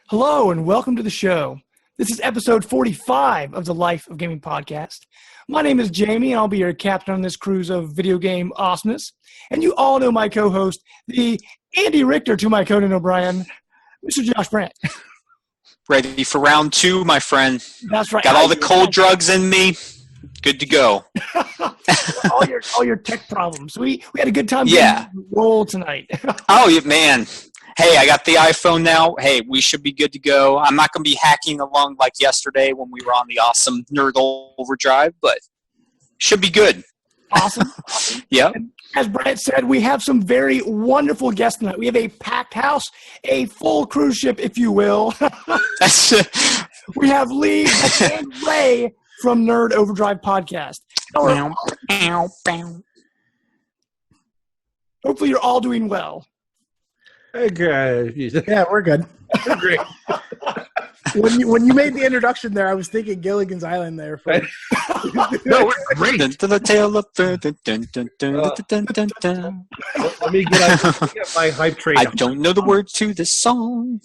Hello and welcome to the show. This is episode 45 of the Life of Gaming podcast. My name is Jamie and I'll be your captain on this cruise of video game awesomeness. And you all know my co-host, the Andy Richter to my Conan O'Brien, Mr. Josh Brandt. Ready for round two, my friend. That's right. Got all the cold drugs in me. Good to go. all your tech problems. We had a good time. Roll tonight. Oh, man. Hey, I got the iPhone now. Hey, we should be good to go. I'm not going to be hacking along like yesterday when we were on the awesome Nerd Overdrive, but should be good. Awesome. Yep. And as Brett said, we have some very wonderful guests tonight. We have a packed house, a full cruise ship, if you will. We have Lee and Ray from Nerd Overdrive podcast. Hopefully you're all doing well. Okay. Yeah, we're good. We're great. When you made the introduction there, I was thinking Gilligan's Island there. No, we're great. The tale of Let me get my hype train. I don't know the words to this song.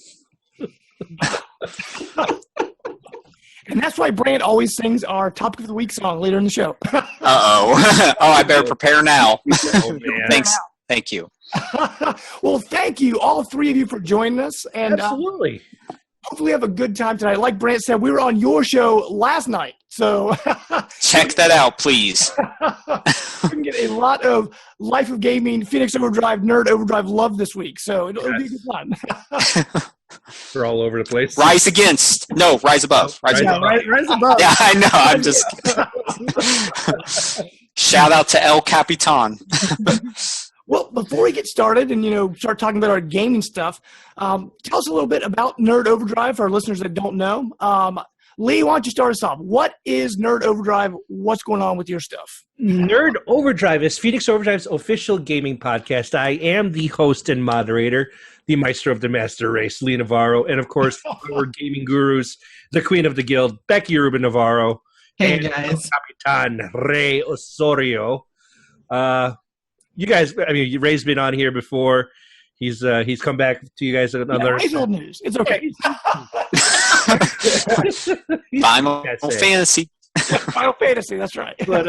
And that's why Brand always sings our Topic of the Week song later in the show. Uh-oh. Oh, I better prepare now. Oh, Thanks. Thank you. Well, thank you, all three of you, for joining us. And absolutely. Hopefully have a good time tonight. Like Brant said, we were on your show last night. So check that out, please. You can get a lot of Life of Gaming, Phoenix Overdrive, Nerd Overdrive love this week. So it'll be good fun. We're all over the place. Rise against. No, rise above. Rise above. Rise above. Yeah, I know. I'm just shout out to El Capitan. Well, before we get started and, start talking about our gaming stuff, tell us a little bit about Nerd Overdrive for our listeners that don't know. Lee, why don't you start us off? What is Nerd Overdrive? What's going on with your stuff? Nerd Overdrive is Phoenix Overdrive's official gaming podcast. I am the host and moderator, the maestro of the master race, Lee Navarro, and, of course, our gaming gurus, the queen of the guild, Becky Ruben-Navarro. Hey, and guys. Capitan Rey Osorio. You guys, Ray's been on here before. He's come back to you guys another. Yeah, old news. It's okay. Final Fantasy. Final Fantasy. That's right. But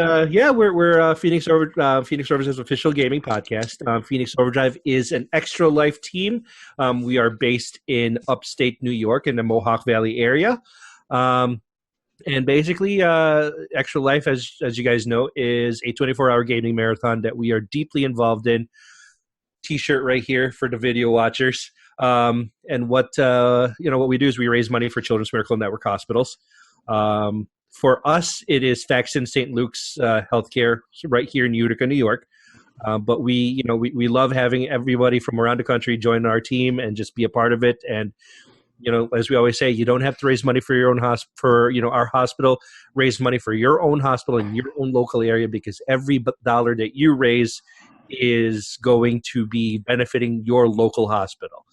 we're Phoenix Overdrive's official gaming podcast. Phoenix Overdrive is an extra life team. We are based in upstate New York in the Mohawk Valley area. And basically, Extra Life, as you guys know, is a 24-hour gaming marathon that we are deeply involved in. T-shirt right here for the video watchers. And what we do is we raise money for Children's Miracle Network hospitals. For us, it is Faxon St. Luke's Healthcare right here in Utica, New York. But we love having everybody from around the country join our team and just be a part of it. And as we always say, you don't have to raise money for your own our hospital. Raise money for your own hospital in your own local area, because every dollar that you raise is going to be benefiting your local hospital.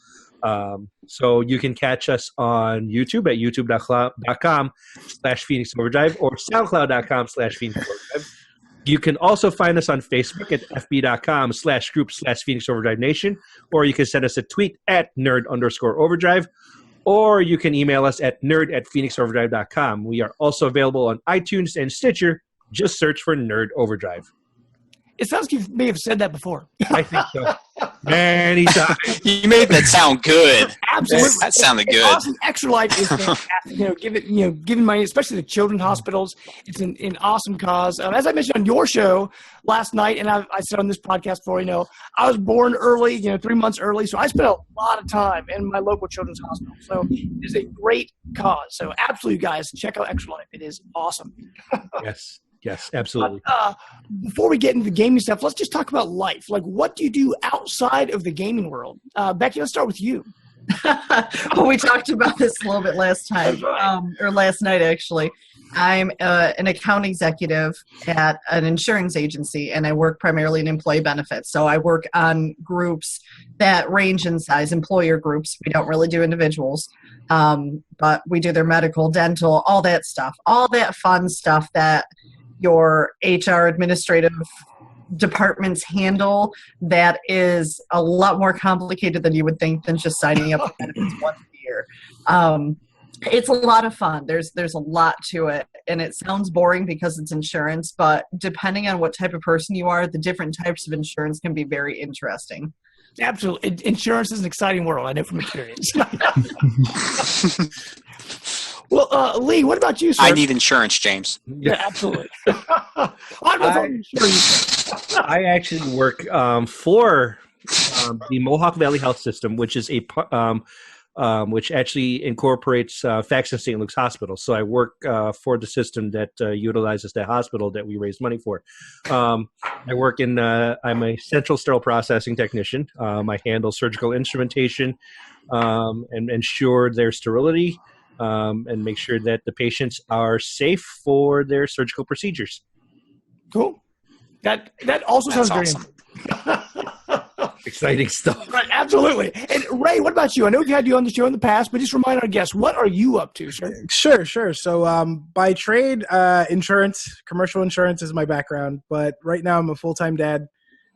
So you can catch us on YouTube at youtube.com/Phoenix Overdrive or SoundCloud.com/Phoenix Overdrive. You can also find us on Facebook at fb.com/group/Phoenix Overdrive Nation, or you can send us a tweet at nerd_overdrive. Or you can email us at nerd@phoenixoverdrive.com. We are also available on iTunes and Stitcher. Just search for Nerd Overdrive. It sounds like you may have said that before. I think so. Many times. You made that sound good. Absolutely. That sounded good. Awesome. Extra Life is fantastic. Giving money, especially to children's hospitals, it's an awesome cause. As I mentioned on your show last night, and I said on this podcast before, I was born early, 3 months early, so I spent a lot of time in my local children's hospital. So it is a great cause. So absolutely, guys, check out Extra Life. It is awesome. Yes, absolutely. Before we get into the gaming stuff, let's just talk about life. Like, what do you do outside of the gaming world? Becky, let's start with you. Well, we talked about this a little bit last time, or last night, actually. I'm an account executive at an insurance agency, and I work primarily in employee benefits. So I work on groups that range in size, employer groups. We don't really do individuals, but we do their medical, dental, all that stuff, all that fun stuff that your HR administrative departments handle. That is a lot more complicated than you would think than just signing up for benefits once a year. It's a lot of fun. There's a lot to it, and it sounds boring because it's insurance, but depending on what type of person you are, the different types of insurance can be very interesting. Absolutely. Insurance is an exciting world. I know from experience. Well, Lee, what about you, sir? I need insurance, James. Yeah, absolutely. I actually work for the Mohawk Valley Health System, which is which actually incorporates Faxon St. Luke's Hospital. So I work for the system that utilizes that hospital that we raise money for. I work in, I'm a central sterile processing technician. I handle surgical instrumentation and ensure their sterility and make sure that the patients are safe for their surgical procedures. Cool. That also sounds awesome. Exciting stuff. Right, absolutely. And Ray, what about you? I know we've had you on the show in the past, but just remind our guests, what are you up to, sir? Sure. So by trade, insurance, commercial insurance is my background, but right now I'm a full-time dad,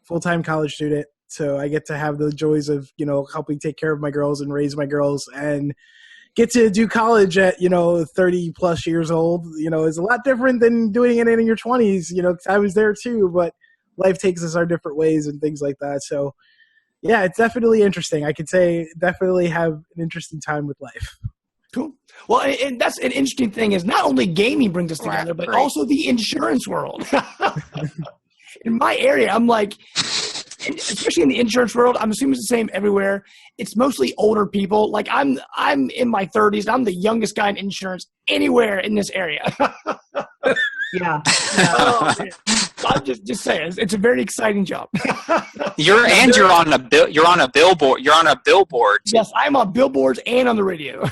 full-time college student. So I get to have the joys of, helping take care of my girls and raise my girls, and get to do college at, 30 plus years old, is a lot different than doing it in your 20s, 'cause I was there too, but life takes us our different ways and things like that. So yeah, it's definitely interesting. I could say definitely have an interesting time with life. Cool. Well, and that's an interesting thing is not only gaming brings us together, but also the insurance world. In my area, I'm like, especially in the insurance world, I'm assuming it's the same everywhere. It's mostly older people. Like I'm in my 30s. I'm the youngest guy in insurance anywhere in this area. Yeah. Oh, I'm just saying, it's a very exciting job. You're on a billboard. You're on a billboard. Yes, I'm on billboards and on the radio.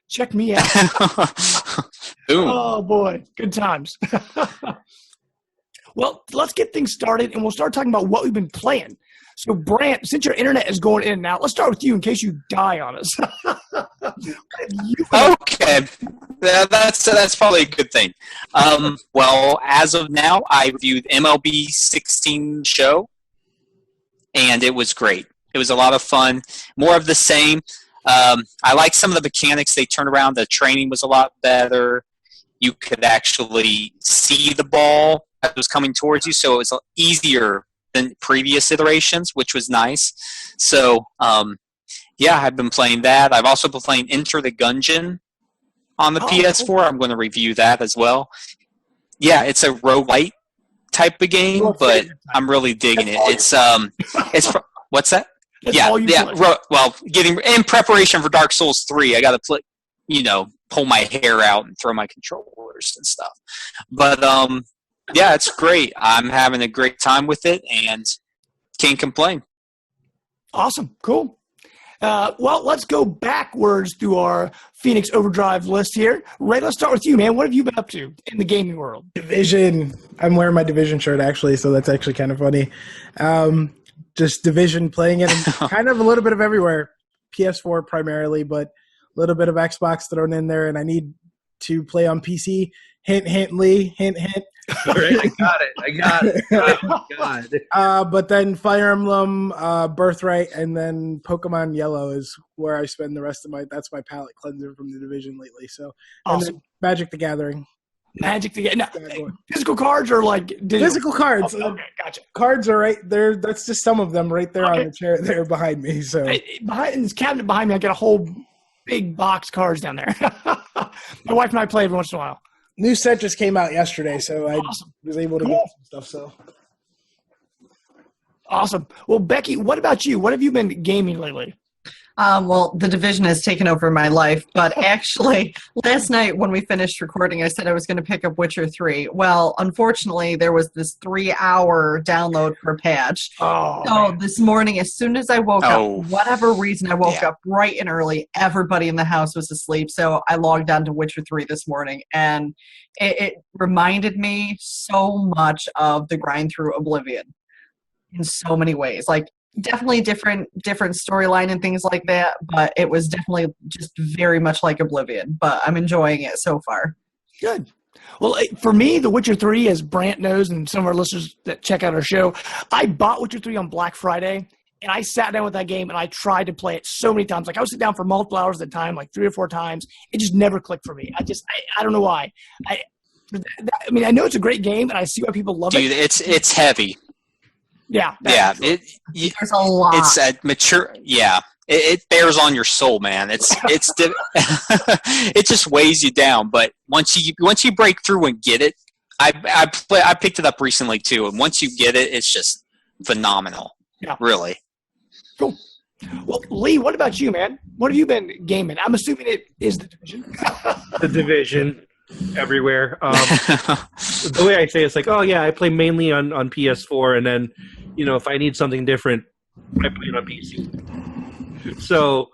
Check me out. Boom. Oh boy, good times. Well, let's get things started, and we'll start talking about what we've been playing. So, Brant, since your internet is going in and out, let's start with you in case you die on us. Okay, that's probably a good thing. Well, as of now, I reviewed MLB 16 show, and it was great. It was a lot of fun. More of the same. I like some of the mechanics they turned around. The training was a lot better. You could actually see the ball that was coming towards you, so it was easier than previous iterations, which was nice. So, yeah, I've been playing that. I've also been playing Enter the Gungeon on the PS4. Cool. I'm going to review that as well. Yeah, it's a roguelite type of game, but I'm really digging it. It's what's that? That's yeah. Well, getting in preparation for Dark Souls 3, I got to play, pull my hair out and throw my controllers and stuff. But yeah, it's great. I'm having a great time with it and can't complain. Awesome. Cool. Well, let's go backwards through our Phoenix Overdrive list here. Ray, let's start with you, man. What have you been up to in the gaming world? Division. I'm wearing my Division shirt, actually, so that's actually kind of funny. Just Division, playing it kind of a little bit of everywhere. PS4 primarily, but a little bit of Xbox thrown in there, and I need to play on PC. Hint, hint, Lee. Hint, hint. All right, I got it. Oh, God. But then Fire Emblem, Birthright, and then Pokemon Yellow is where I spend the rest of that's my palate cleanser from the Division lately. So, awesome. And then Magic the Gathering. Magic the Gathering. No, physical cards or like digital? Physical cards. Okay, gotcha. Cards are right there. That's just some of them right there on the chair there behind me. So in this cabinet behind me, I got a whole big box cards down there. My wife and I play every once in a while. New set just came out yesterday, so I was able to get some stuff. So awesome. Well, Becky, what about you? What have you been gaming lately? Well, the Division has taken over my life, but actually last night when we finished recording, I said I was going to pick up Witcher 3. Well, unfortunately, there was this 3-hour download for a patch. Oh, so man. This morning, as soon as I woke up, whatever reason I woke up bright and early, everybody in the house was asleep. So I logged on to Witcher 3 this morning, and it reminded me so much of the grind through Oblivion in so many ways. Like, definitely different storyline and things like that, but it was definitely just very much like Oblivion, but I'm enjoying it so far. Good. Well, for me, The Witcher 3, as Brant knows and some of our listeners that check out our show, I bought Witcher 3 on Black Friday, And I sat down with that game and I tried to play it so many times. Like I would sit down for multiple hours at a time, like 3 or 4 times. It just never clicked for me. I don't know why. I mean, I know it's a great game and I see why people love it. Dude, it's heavy. Yeah. Yeah. There's a lot. It's a mature. Yeah. It bears on your soul, man. It just weighs you down. But once you break through and get it, I picked it up recently too. And once you get it, it's just phenomenal. Yeah. Really. Cool. Well, Lee, what about you, man? What have you been gaming? I'm assuming it is The Division. The Division everywhere. The way I say it's like, oh yeah, I play mainly on PS4, and then if I need something different, I play it on PC. So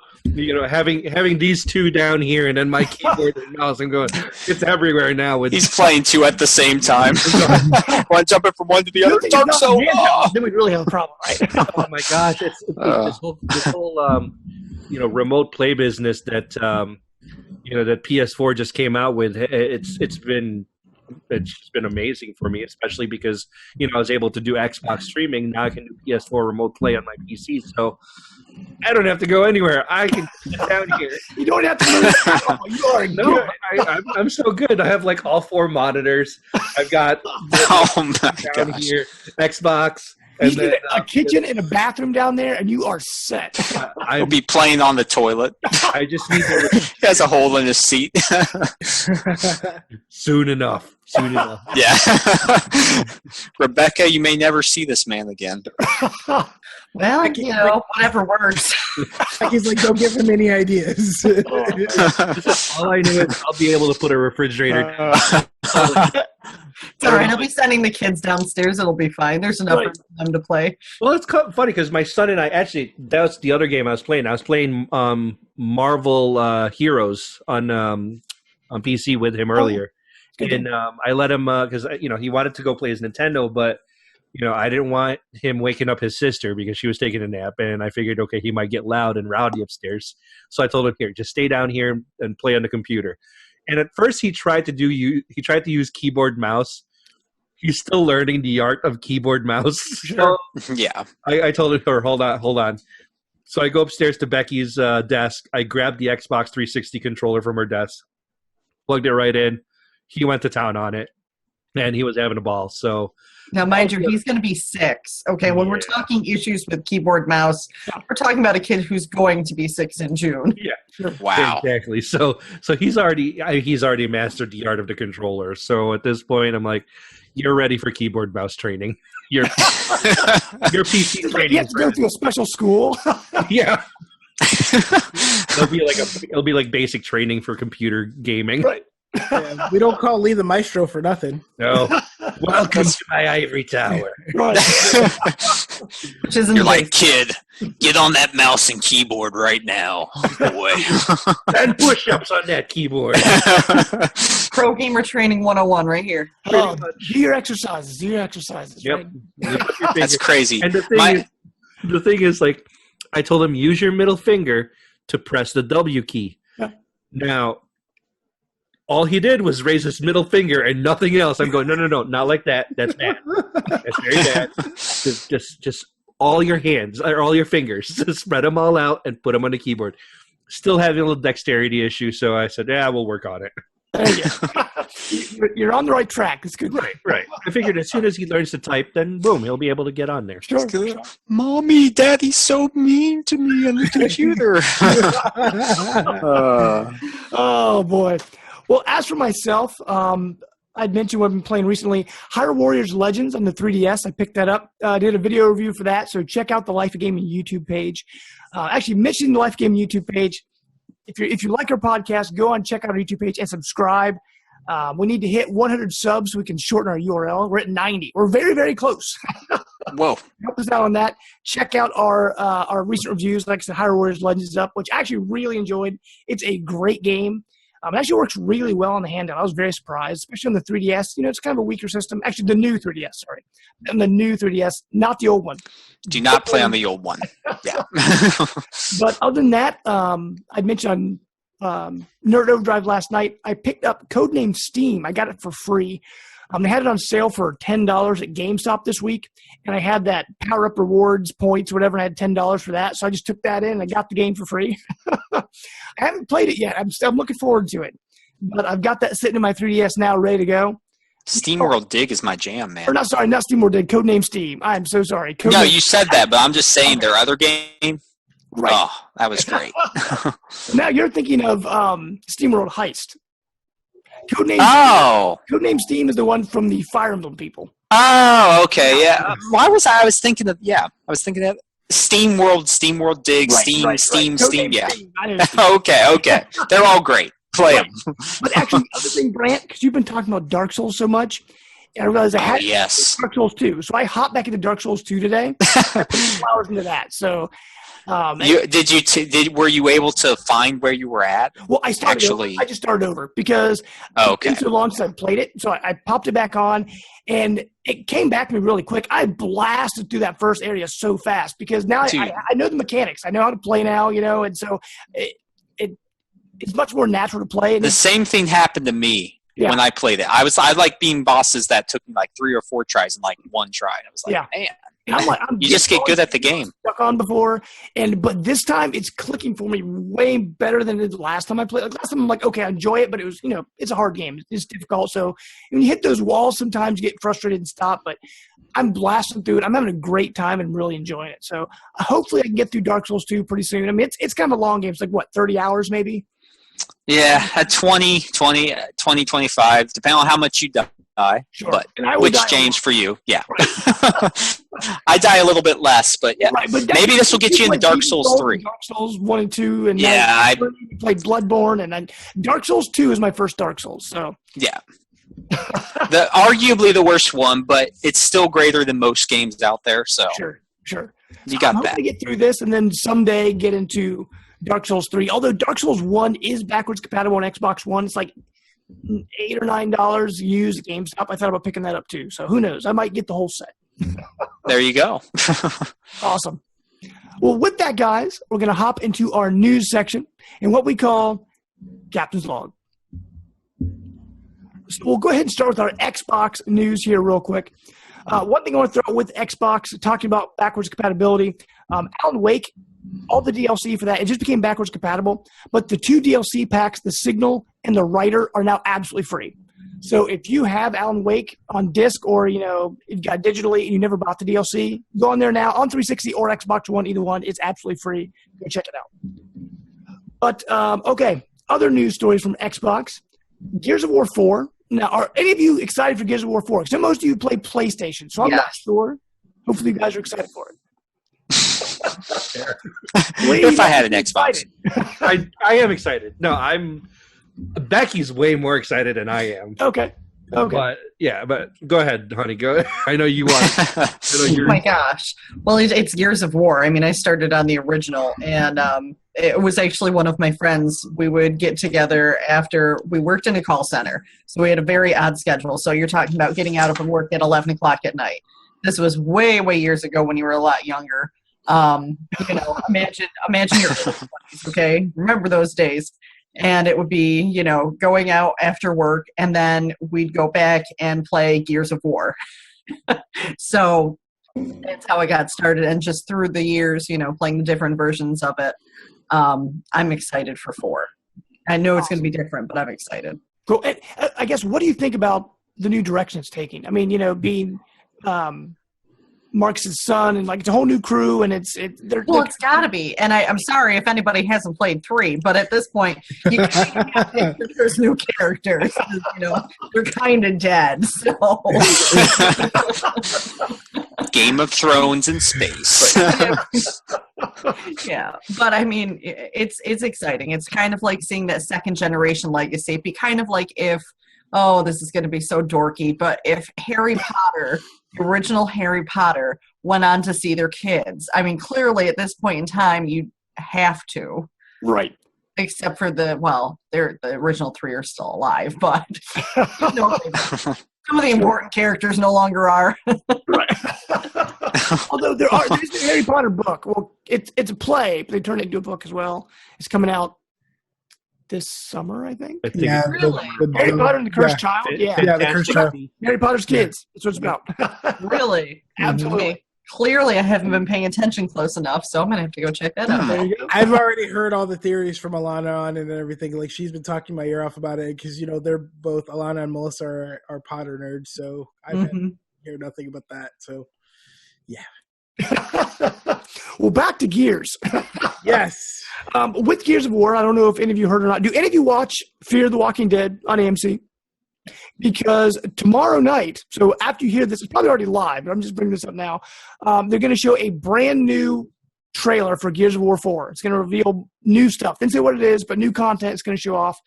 having these two down here, and then my keyboard and mouse, I'm going, it's everywhere now. He's playing two at the same time. One jumping from one to the other. Then we really have a problem, right? Oh my gosh, it's this whole remote play business that that PS4 just came out with. It's been amazing for me, especially because I was able to do Xbox streaming. Now I can do PS4 remote play on my PC, so I don't have to go anywhere. I can sit down here. You don't have to move. You are good. I'm so good. I have like all 4 monitors. I've got down here Xbox. You get a kitchen and a bathroom down there, and you are set. I'll be playing on the toilet. I just need to. He has a hole in his seat. Soon enough. Yeah. Rebecca, you may never see this man again. Well, whatever works. He's like, don't give him any ideas. All I know is I'll be able to put a refrigerator. It's all right. I'll be sending the kids downstairs. It'll be fine. There's enough for them to play. Well, it's funny because my son and I that was the other game I was playing. I was playing Marvel Heroes on PC with him earlier. And I let him because he wanted to go play his Nintendo, but I didn't want him waking up his sister because she was taking a nap, and I figured, okay, he might get loud and rowdy upstairs. So I told him, here, just stay down here and play on the computer. And at first he tried to use keyboard mouse. He's still learning the art of keyboard mouse. Sure. Yeah. I told him, hold on. So I go upstairs to Becky's desk. I grabbed the Xbox 360 controller from her desk, plugged it right in. He went to town on it, and he was having a ball. So now, mind you, he's going to be 6. Okay, when we're talking issues with keyboard mouse, we're talking about a kid who's going to be 6 in June. Yeah. Sure. Wow. Exactly. So he's already mastered the art of the controller. So at this point, I'm like, you're ready for keyboard mouse training. Your PC training. You have to go through a special school. Yeah. It'll be like basic training for computer gaming. Right. Yeah, we don't call Lee the maestro for nothing. No. Welcome to my ivory tower. Right. You're like, kid, get on that mouse and keyboard right now, boy. 10 push-ups on that keyboard. Pro Gamer Training 101 right here. Do your exercises. Yep. Right? That's crazy. And the thing is, like, I told him, use your middle finger to press the W key. Yeah. Now, all he did was raise his middle finger and nothing else. I'm going, no, not like that. That's bad. That's very bad. Just all your hands or all your fingers, just spread them all out and put them on the keyboard. Still having a little dexterity issue, so I said, yeah, we'll work on it. There you go. You're on the right track. It's good. Right. I figured as soon as he learns to type, then boom, he'll be able to get on there. Sure. Mommy, Daddy's so mean to me on the computer. Oh, boy. Well, as for myself, I'd mentioned what I've been playing recently, Hyrule Warriors Legends on the 3DS. I picked that up. I did a video review for that, so check out the Life of Gaming YouTube page. Actually, mentioning the Life of Gaming YouTube page, if you like our podcast, go on, check out our YouTube page, and subscribe. We need to hit 100 subs so we can shorten our URL. We're at 90. We're very, very close. Whoa. Help us out on that. Check out our recent reviews. Like I said, Hyrule Warriors Legends is up, which I actually really enjoyed. It's a great game. It actually works really well on the handheld. I was very surprised, especially on the 3DS. It's kind of a weaker system. Actually, the new 3DS, sorry. And the new 3DS, not the old one. Do not play on the old one. Yeah. But other than that, I mentioned on Nerd Overdrive last night, I picked up Codename Steam. I got it for free. They had it on sale for $10 at GameStop this week, and I had that Power Up Rewards points, whatever, and I had $10 for that. So I just took that in and I got the game for free. I haven't played it yet. I'm looking forward to it. But I've got that sitting in my 3DS now, ready to go. SteamWorld Dig is my jam, man. Or not SteamWorld Dig, Codename Steam. I'm so sorry. No, you said that, but I'm just saying their other game. Right. Oh, that was great. Now you're thinking of SteamWorld Heist. Codename Steam is the one from the Fire Emblem people. Oh, okay, yeah. Why was I was thinking of SteamWorld Dig, Steam, yeah. Steam. Okay. They're all great. Play them. But actually, the other thing, Brant, because you've been talking about Dark Souls so much, and I realized I had Dark Souls 2. So I hopped back into Dark Souls 2 today. I put 2 hours into that. So were you able to find where you were at? Well, I just started over because it's been so long since I played it. So I popped it back on, and it came back to me really quick. I blasted through that first area so fast because now I know the mechanics. I know how to play now, and so it's much more natural to play. The same thing happened to me when I played it. I like being bosses that took me like 3 or 4 tries in like 1 try. I was like, man. You just get good at the game. Stuck on before, but this time it's clicking for me way better than it did the last time I played. Like last time I'm like, okay, I enjoy it, but it was, it's a hard game. It's difficult. So when you hit those walls, sometimes you get frustrated and stop. But I'm blasting through it. I'm having a great time and really enjoying it. So hopefully I can get through Dark Souls 2 pretty soon. I mean, it's kind of a long game. It's like 30 hours maybe. Yeah, at 20, 25, depending on how much you die. Sure. But which James for you? Yeah. I die a little bit less, but yeah. Right, but maybe this will get you into Dark Souls 3. Dark Souls 1 and 2, and I played Bloodborne, and then Dark Souls 2 is my first Dark Souls. So yeah, arguably the worst one, but it's still greater than most games out there. So sure. You got that. I'm gonna get through this, and then someday get into Dark Souls 3. Although Dark Souls 1 is backwards compatible on Xbox One, it's like $8 or $9 used at GameStop. I thought about picking that up too. So who knows? I might get the whole set. There you go. Awesome. Well, with that, guys, we're going to hop into our news section and what we call Captain's Log. So we'll go ahead and start with our Xbox news here real quick. One thing I want to throw out with Xbox, talking about backwards compatibility, Alan Wake, all the DLC for that, it just became backwards compatible. But the 2 DLC packs, the Signal and the Writer, are now absolutely free. So if you have Alan Wake on disc or, you've got digitally and you never bought the DLC, go on there now on 360 or Xbox One, either one. It's absolutely free. Go check it out. But, okay, other news stories from Xbox. Gears of War 4. Now, are any of you excited for Gears of War 4? Because most of you play PlayStation, so I'm not sure. Hopefully you guys are excited for it. If I had an Xbox. I am excited. No, Becky's way more excited than I am. Okay. But go ahead, honey. Go. I know you want. Oh my gosh. Well, it's Gears of War. I mean, I started on the original, and it was actually one of my friends. We would get together after we worked in a call center, so we had a very odd schedule. So you're talking about getting out of work at 11 o'clock at night. This was way years ago when you were a lot younger. Imagine your early 20s, okay? Remember those days. And it would be, going out after work, and then we'd go back and play Gears of War. So that's how I got started. And just through the years, playing the different versions of it, I'm excited for 4. I know it's going to be different, but I'm excited. Cool. And, I guess, what do you think about the new direction it's taking? I mean, being Marcus' son, and it's a whole new crew, and it's got to be. And I'm sorry if anybody hasn't played 3, but at this point, you kind of have to introduce new characters. They're kind of dead. So Game of Thrones in space. Yeah, but I mean, it's exciting. It's kind of like seeing that second generation legacy. It'd be kind of like if, this is going to be so dorky, but if Harry Potter, the original Harry Potter, went on to see their kids. I mean, clearly at this point in time, you have to. Right. Except for the original 3 are still alive, but some of the important characters no longer are. Right. Although there's the Harry Potter book. Well, it's a play, but they turned it into a book as well. It's coming out this summer, I think. I think Yeah, it's Really? Harry Potter and the Cursed Child. Yeah. Yeah, the Cursed Child. Harry Potter's kids. That's what it's about. Really? Absolutely. Okay. Clearly, I haven't been paying attention close enough, so I'm gonna have to go check that out. There you go. I've already heard all the theories from Alana on it and everything. Like, she's been talking my ear off about it because, they're both, Alana and Melissa are Potter nerds. So I've had to hear nothing about that. So, yeah. Well, back to Gears. Yes. With Gears of War, I don't know if any of you heard or not. Do any of you watch Fear the Walking Dead on AMC? Because tomorrow night, so after you hear this, it's probably already live, but I'm just bringing this up now. They're going to show a brand new trailer for Gears of War 4. It's going to reveal new stuff. Didn't say what it is, but new content it's going to show off.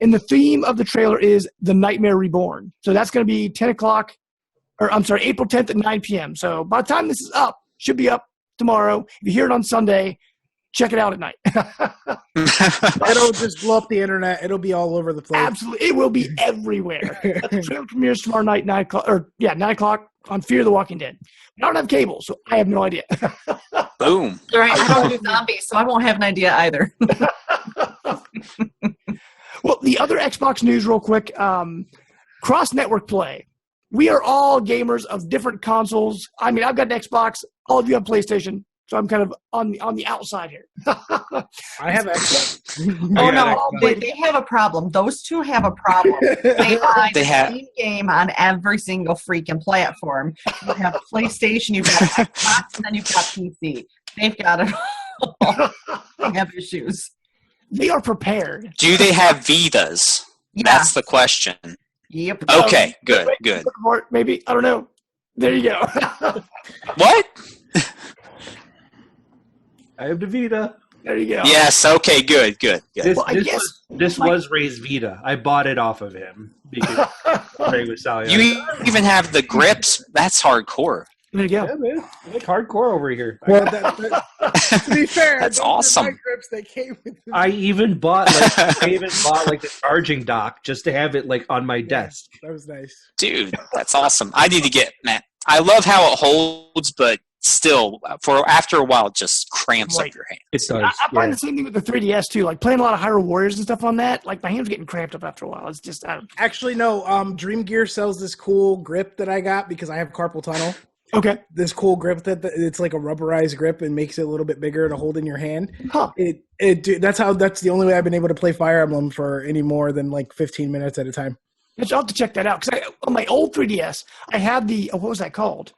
And the theme of the trailer is The Nightmare Reborn. So that's going to be 10 o'clock, or I'm sorry, April 10th at 9 p.m. So by the time this is up, should be up tomorrow. If you hear it on Sunday, check it out at night. It'll just blow up the internet. It'll be all over the place. Absolutely. It will be everywhere. The trailer premieres tomorrow night, 9 o'clock on Fear the Walking Dead. I don't have cable, so I have no idea. Boom. All right, I don't do zombies, so I won't have an idea either. Well, the other Xbox news real quick, cross-network play. We are all gamers of different consoles. I mean, I've got an Xbox. All of you have PlayStation. So I'm kind of on the outside here. I have Xbox. Oh, no, they have a problem. Those two have a problem. They buy the same game on every single freaking platform. You have PlayStation, you've got Xbox, and then you've got PC. They've got it all. They have issues. They are prepared. Do they have Vitas? Yeah. That's the question. Yep. Okay, good. Maybe. I don't know. There you go. What? I have the Vita. There you go. Yes, okay, good. This was Ray's Vita. I bought it off of him because Ray was selling it. You even have the grips? That's hardcore. There you go. Yeah, man. I like hardcore over here. Well, to be fair, That's those are awesome. my grips that came with the I even bought the charging dock just to have it like on my desk. That was nice. Dude, that's awesome. I need to get, man. I love how it holds, but still, for after a while, it just cramps up your hand. It does. I find the same thing with the 3DS too. Like playing a lot of Hyrule Warriors and stuff on that. Like my hands getting cramped up after a while. It's just Actually, no. Dream Gear sells this cool grip that I got because I have carpal tunnel. okay. This cool grip that it's like a rubberized grip and makes it a little bit bigger to hold in your hand. Huh. That's the only way I've been able to play Fire Emblem for any more than like 15 minutes at a time. I'll have to check that out because on my old 3DS, I had the what was that called?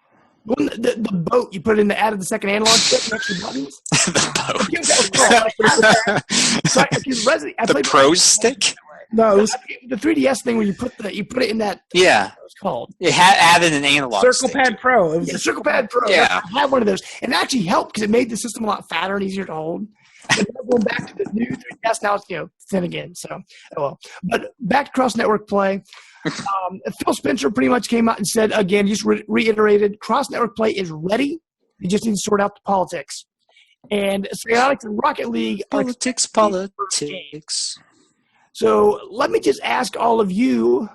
The boat you put in the added the second analog stick next to the buttons. The Pro stick? No, it was the 3DS thing where you put it in that. Yeah. What it's called It had added an analog Circle stick. Pad Pro. It was the Circle Pad Pro. Yeah. I had one of those, and it actually helped because it made the system a lot fatter and easier to hold. But going back to the new 3DS now, it's thin again. So, oh well. But back to cross-network play. Phil Spencer pretty much came out and said again, just reiterated, cross-network play is ready. You just need to sort out the politics. And Psyonix and Rocket League Politics. So let me just ask all of you,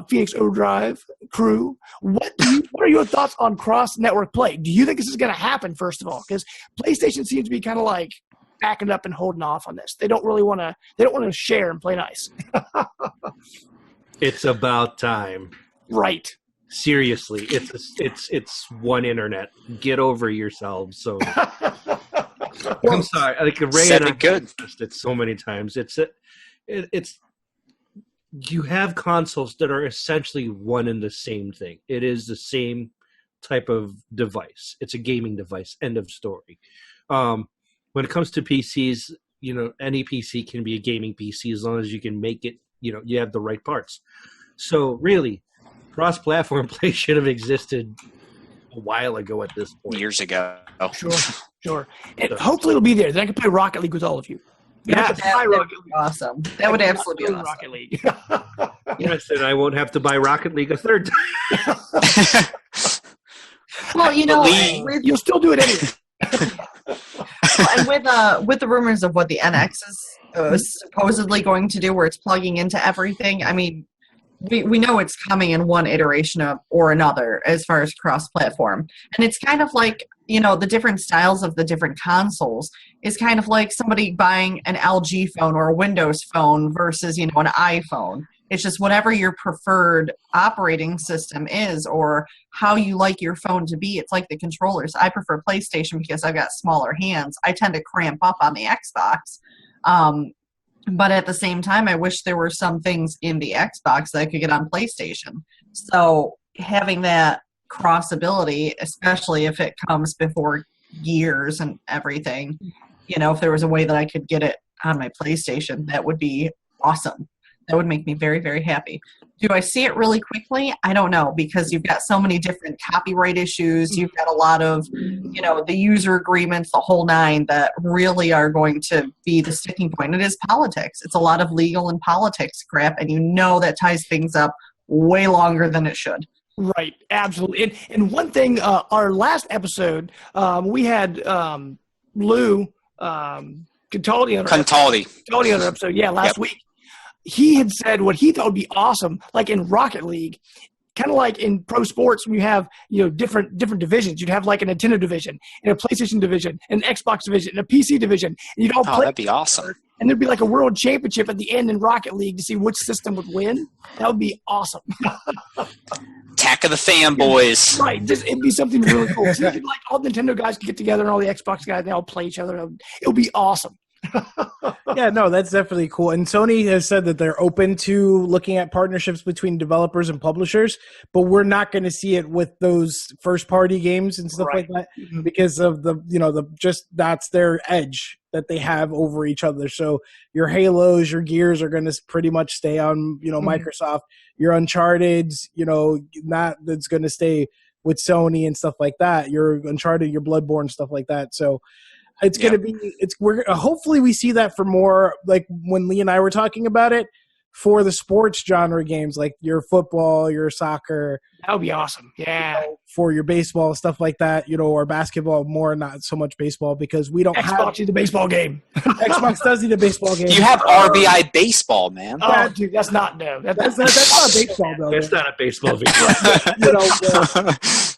Phoenix Overdrive crew, what are your thoughts on cross-network play? Do you think this is going to happen, first of all? Because PlayStation seems to be kind of like backing up and holding off on this. They don't want to share and play nice. It's about time. Right. Seriously, it's one internet. Get over yourselves. So I'm sorry. Like Ray Said and I it good. discussed it so many times. It's you have consoles that are essentially one and the same thing. It is the same type of device. It's a gaming device. End of story. When it comes to PCs, any PC can be a gaming PC as long as you can make it. You have the right parts. So really, cross-platform play should have existed a while ago at this point. Years ago. Sure. And hopefully it'll be there. Then I can play Rocket League with all of you. Yeah, that would be awesome. That would absolutely be awesome. Rocket League. Yes, and I won't have to buy Rocket League a third time. Well, you'll still do it anyway. And with the rumors of what the NX is supposedly going to do, where it's plugging into everything, I mean, we know it's coming in one iteration of or another as far as cross-platform. And it's kind of like, the different styles of the different consoles is kind of like somebody buying an LG phone or a Windows phone versus, an iPhone. It's just whatever your preferred operating system is or how you like your phone to be. It's like the controllers. I prefer PlayStation because I've got smaller hands. I tend to cramp up on the Xbox. But at the same time, I wish there were some things in the Xbox that I could get on PlayStation. So having that crossability, especially if it comes before Gears and everything, if there was a way that I could get it on my PlayStation, that would be awesome. That would make me very, very happy. Do I see it really quickly? I don't know, because you've got so many different copyright issues. You've got a lot of, the user agreements, the whole nine that really are going to be the sticking point. It is politics. It's a lot of legal and politics crap, and that ties things up way longer than it should. Right, absolutely. And one thing, our last episode, we had Lou Contaldi on our episode, last week. He had said what he thought would be awesome, like in Rocket League, kind of like in pro sports when you have different divisions. You'd have like a Nintendo division and a PlayStation division, an Xbox division, and a PC division, and you'd all play. That'd be awesome. And there'd be like a world championship at the end in Rocket League to see which system would win. That would be awesome. Attack of the fanboys. Right, it'd be something really cool. So like all the Nintendo guys could get together and all the Xbox guys, and they all play each other. It would be awesome. Yeah, no, that's definitely cool. And Sony has said that they're open to looking at partnerships between developers and publishers, but we're not going to see it with those first-party games and stuff like that because of that's their edge that they have over each other. So your Halos, your Gears are going to pretty much stay on, Microsoft. Your Uncharted's, that's going to stay with Sony and stuff like that. Your Uncharted, your Bloodborne, stuff like that. So it's going to be, hopefully we see that for more, like when Lee and I were talking about it, for the sports genre games, like your football, your soccer. That would be awesome. Yeah. For your baseball, stuff like that, or basketball, more, not so much baseball because we don't Xbox is the baseball game. Xbox does need a baseball game. You have RBI baseball, man. Oh, dude, that's not That's not baseball, though. That's not a baseball video.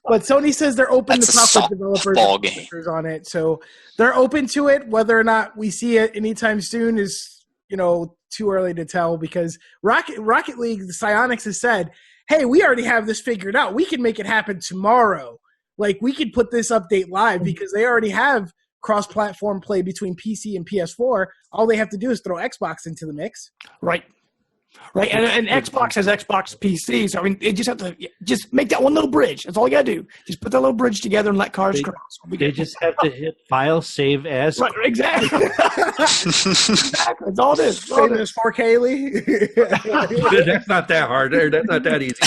But Sony says they're open to talk with developers on it. So they're open to it. Whether or not we see it anytime soon is, too early to tell because Rocket League, the Psyonix has said, hey, we already have this figured out. We can make it happen tomorrow. Like, we could put this update live because they already have cross-platform play between PC and PS4. All they have to do is throw Xbox into the mix. Right. Right, and Xbox has Xbox PC, so they just have to just make that one little bridge. That's all you got to do. Just put that little bridge together and let cars cross. They just have to hit file, save as. Right, exactly. Exactly. That's all it is. Save as 4K, Lee. That's not that hard. That's not that easy.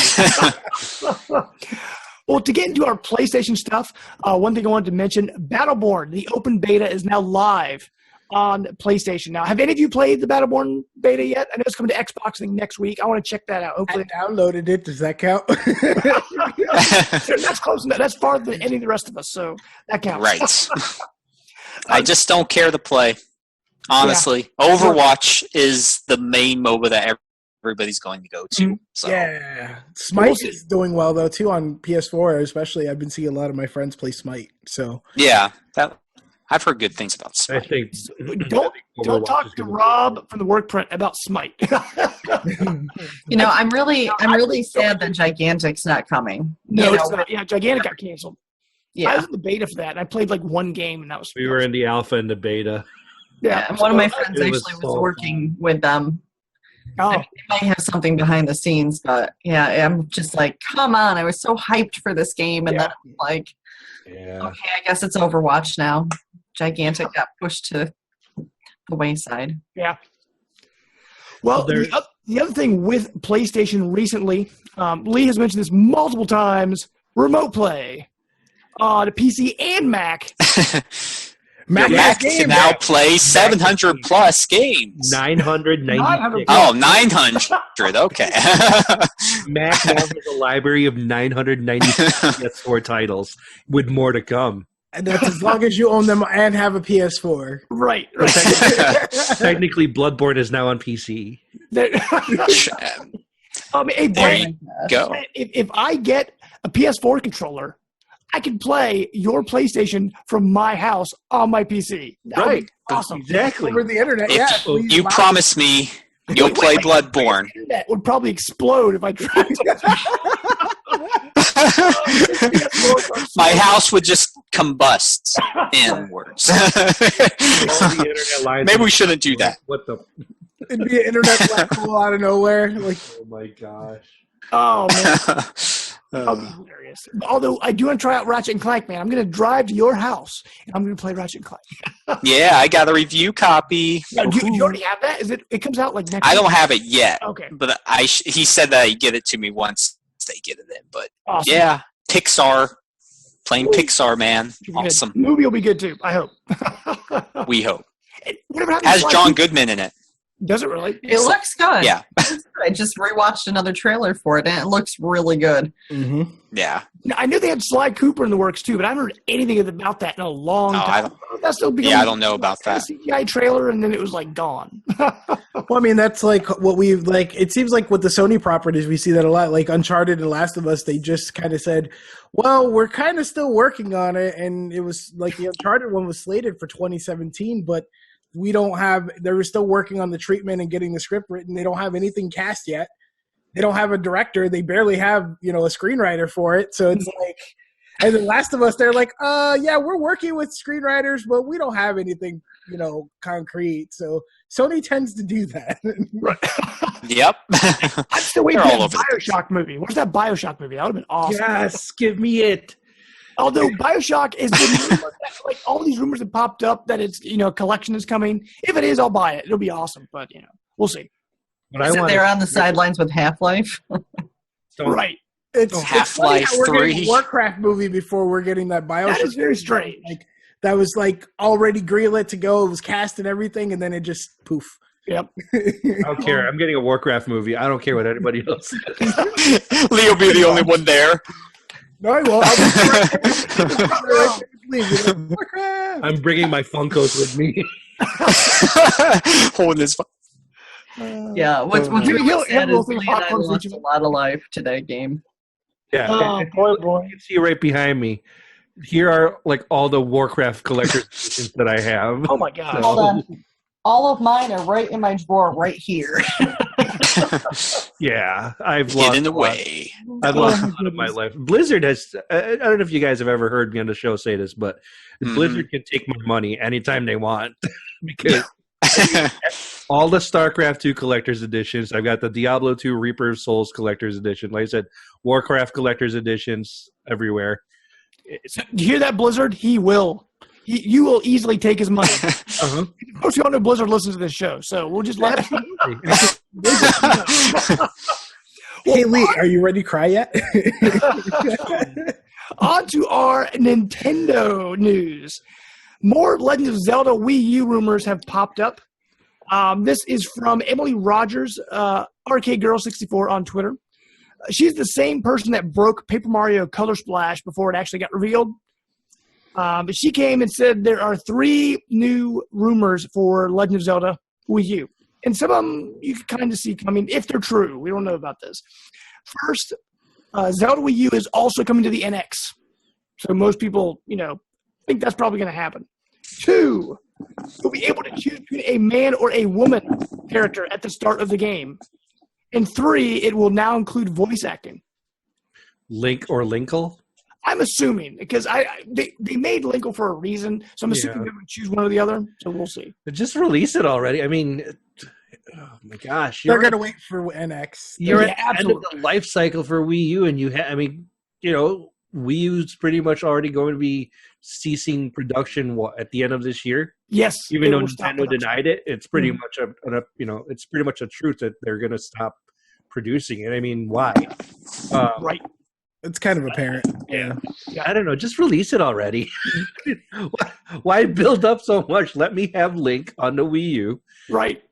Well, to get into our PlayStation stuff, one thing I wanted to mention, Battleborn, the open beta is now live on PlayStation now. Have any of you played the Battleborn beta yet? I know it's coming to Xbox next week. I want to check that out. Hopefully, I downloaded it. Does that count? That's close enough. That's farther than any of the rest of us, so that counts. Right. I just don't care to play. Honestly, Overwatch is the main MOBA that everybody's going to go to. So. Yeah, Smite is doing well though too on PS4. Especially, I've been seeing a lot of my friends play Smite. So yeah, I've heard good things about Smite. I think don't talk to Rob from the work print about Smite. I'm really sad that Gigantic's not coming. No, it's not. Yeah, Gigantic got canceled. Yeah, I was in the beta for that, and I played like one game, and that was. We were in the alpha and the beta. Yeah, and one of my friends actually was working with them. Oh, They might have something behind the scenes, but yeah, I'm just like, come on! I was so hyped for this game, and then I'm like, okay, I guess it's Overwatch now. Gigantic got pushed to the wayside. Yeah. Well, the other thing with PlayStation recently, Lee has mentioned this multiple times, remote play on PC and Mac. Mac can now play 700 plus games. 990. Oh, 900. Okay. Mac now has a library of 990 PS4 titles with more to come. And that's as long as you own them and have a PS4. Right. Technically, Bloodborne is now on PC. Hey, There Brent, you go. if I get a PS4 controller, I can play your PlayStation from my house on my PC. That would be awesome. Exactly. Over the internet, If yeah. please you allow promise me you'll play Bloodborne. The internet would probably explode if I tried to. My house would just combust inwards. All the internet lines. Maybe we shouldn't do that. What the? It'd be an internet black hole out of nowhere. Like, Oh my gosh. Oh, man. That would be hilarious. Although I do want to try out Ratchet and Clank, man. I'm going to drive to your house and I'm going to play Ratchet and Clank. Yeah, I got a review copy. Now, do you already have that? Is it? It comes out like next I week? don't have it yet, Okay. but he said that he'd get it to me once they get it in. But Awesome. yeah, Pixar, playing Pixar, man, Should be good. awesome. Movie will be good too. I hope. We hope. Whatever happens Has to John Sly Goodman in it? Cooper- Does it really? It looks good. Yeah, I just rewatched another trailer for it, and it looks really good. yeah. Now, I knew they had Sly Cooper in the works too, but I haven't heard anything about that in a long time. That's still I don't know about that. CGI trailer, and then it was like gone. well, I mean, that's like what we like. It seems like with the Sony properties, we see that a lot. Like Uncharted and Last of Us, they just kind of said, "Well, we're kind of still working on it," and it was like the Uncharted one was slated for 2017, but we don't have. They were still working on the treatment and getting the script written. They don't have anything cast yet. They don't have a director. They barely have, a screenwriter for it. So it's like, and then Last of Us, they're like, yeah, we're working with screenwriters, but we don't have anything, concrete. So Sony tends to do that. Right. Yep. I'm still waiting They're for all that over the place. Bioshock movie. Where's that Bioshock movie? That would have been awesome. Yes, give me it. Although Bioshock is like all these rumors have popped up that it's a collection is coming. If it is, I'll buy it. It'll be awesome, but we'll see. But Is it there on the sidelines with Half-Life? Right. It's Half-Life funny how we're getting 3. a Warcraft movie before we're getting that Bioshock. That is very strange. Like, that was like already greenlit to go. It was cast and everything, and then it just poof. Yep. I don't care. I'm getting a Warcraft movie. I don't care what anybody else says. Lee'll be the only one there. No, I won't. Warcraft. I'm bringing my Funkos with me. Holding his. Yeah. What's really He'll- sad he'll is think Lee and I popcorn's lost what you- a lot of life to that game. Yeah. Oh, boy, boy. You can see right behind me. Here are like all the Warcraft collector's editions that I have. Oh my god. Hold on. All of mine are right in my drawer right here. Yeah, I've Get lost in the a lot. way. I've lost a lot of my life. Blizzard has. I don't know if you guys have ever heard me on the show say this, but Blizzard can take my money anytime they want because all the StarCraft 2 collector's editions. I've got the Diablo 2 Reaper of Souls collector's edition. Like I said, Warcraft collector's editions everywhere. So, you hear that, Blizzard? He will. You will easily take his money. Uh-huh. Of course, you all know Blizzard listens to this show, so we'll just let him. Hey, Lee, are you ready to cry yet? On to our Nintendo news. More Legend of Zelda Wii U rumors have popped up. This is from Emily Rogers, Arcade Girl 64 on Twitter. She's the same person that broke Paper Mario Color Splash before it actually got revealed. But she came and said there are 3 new rumors for Legend of Zelda Wii U. And some of them you can kind of see coming if they're true. We don't know about this. First, Zelda Wii U is also coming to the NX. So most people, think that's probably going to happen. 2, you'll be able to choose between a man or a woman character at the start of the game. And 3, it will now include voice acting. Link or Linkle? I'm assuming because they made Linkle for a reason, so I'm assuming they would choose one or the other. So we'll see. Just release it already. I mean, oh my gosh, They're going to wait for NX. You're Yeah, at the end of the life cycle for Wii U, and Wii U's pretty much already going to be ceasing production at the end of this year. Yes, Even it though will stop Nintendo production. denied it, it's pretty much it's pretty much a truth that they're going to stop producing it. I mean, why? Right. It's kind of apparent. Yeah. I don't know. Just release it already. Why build up so much? Let me have Link on the Wii U. Right.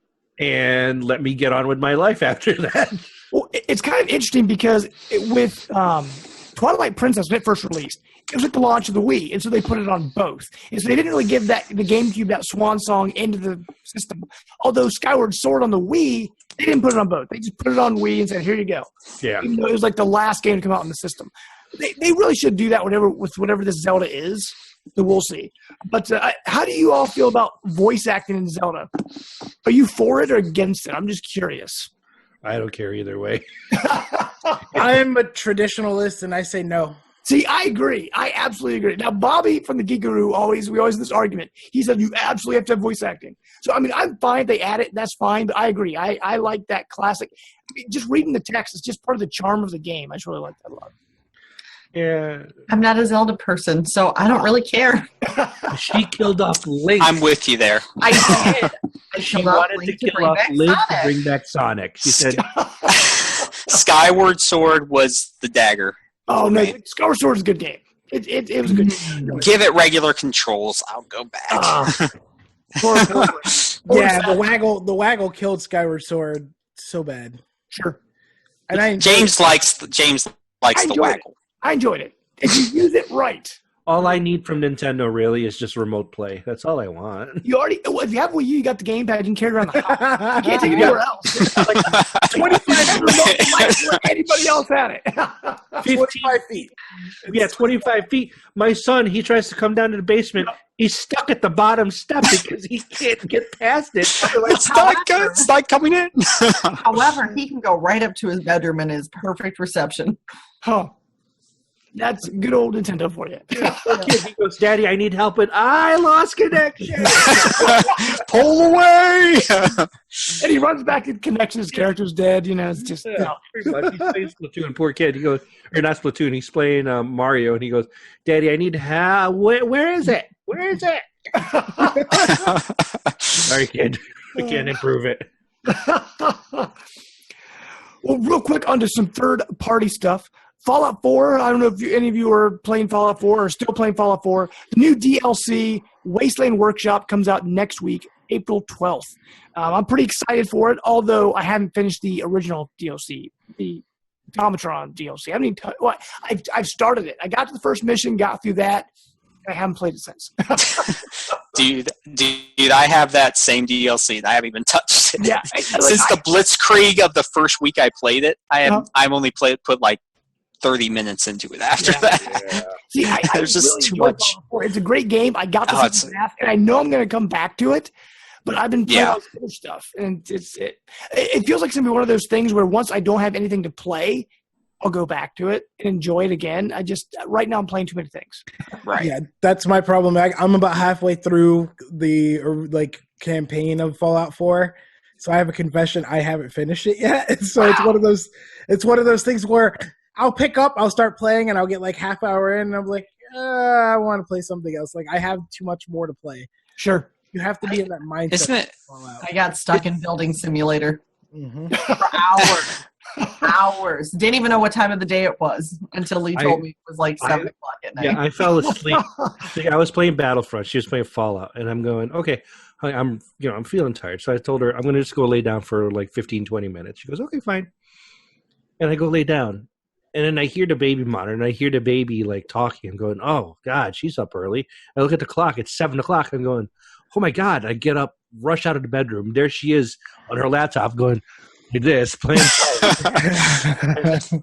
And let me get on with my life after that. Well, it's kind of interesting because with Twilight Princess, when it first released, it was at the launch of the Wii, and so they put it on both. And so they didn't really give the GameCube that swan song into the system. Although Skyward Sword on the Wii They didn't put it on both. They just put it on Wii and said, "Here you go." Yeah. Even though it was like the last game to come out in the system. They really should do that with whatever this Zelda is. So we'll see. But how do you all feel about voice acting in Zelda? Are you for it or against it? I'm just curious. I don't care either way. I'm a traditionalist, and I say no. See, I agree. I absolutely agree. Now, Bobby from the Geek Guru, we always have this argument. He said you absolutely have to have voice acting. So, I mean, I'm fine if they add it. That's fine. But I agree. I like that classic. I mean, just reading the text is just part of the charm of the game. I just really like that a lot. Yeah. I'm not a Zelda person, so I don't really care. She killed off Link. I'm with you there. I did. She wanted to kill off Link to bring back Sonic. She said, Skyward Sword was the dagger. Oh, no. Skyward Sword is a good game. It was a good game. Give it regular controls. I'll go back. Yeah, the waggle killed Skyward Sword so bad. Sure. And James likes the waggle. I enjoyed it. If you use it right. all I need from Nintendo really is just remote play. That's all I want. You already, if you have Wii U, you got the gamepad. You can carry it around the house. You can't take it anywhere else. Like 25 remote lights where anybody else had it. 25 feet. Yeah, 25 feet. My son, he tries to come down to the basement. He's stuck at the bottom step because he can't get past it. It's not coming in. However, he can go right up to his bedroom and his perfect reception. Huh. That's good old Nintendo for you. He goes, Daddy, I need help, and I lost connection. Pull away. And he runs back in connection. His character's dead. You know, it's just. Pretty much. He's playing Splatoon. Poor kid. He goes, or not Splatoon. He's playing Mario, and he goes, Daddy, I need help. Where is it? Where is it? Sorry, kid. I can't improve it. Well, real quick, onto some third-party stuff. Fallout 4, I don't know if any of you are playing Fallout 4 or still playing Fallout 4. The new DLC, Wasteland Workshop, comes out next week, April 12th. I'm pretty excited for it, although I haven't finished the original DLC, the Automatron DLC. I mean, I've started it. I got to the first mission, got through that. I haven't played it since. Dude, I have that same DLC. I haven't even touched it. Yeah, Since the Blitzkrieg of the first week I played it, I've only put like 30 minutes into it after that. Yeah. See, There's just really too enjoy much. Fallout 4. It's a great game. I got this and I know I'm going to come back to it, but I've been playing all this other stuff, and it feels like it's going to be one of those things where once I don't have anything to play, I'll go back to it and enjoy it again. Right now I'm playing too many things. Right. Yeah, that's my problem. I'm about halfway through the campaign of Fallout 4. So I have a confession. I haven't finished it yet. So It's one of those things where I'll pick up, I'll start playing, and I'll get like half hour in, and I'm like, I want to play something else. Like, I have too much more to play. Sure. You have to be in that mindset. Isn't it? I got stuck in Building Simulator Mm-hmm. for hours. Didn't even know what time of the day it was until Lee told me it was like 7 o'clock at night. Yeah, I fell asleep. I was playing Battlefront. She was playing Fallout, and I'm going, okay, I'm feeling tired. So I told her I'm going to just go lay down for like 15, 20 minutes. She goes, okay, fine. And I go lay down. And then I hear the baby monitor, and I hear the baby like talking. I'm going, oh God, she's up early. I look at the clock; it's 7 o'clock. I'm going, oh my God! I get up, rush out of the bedroom. There she is on her laptop, going like this, playing.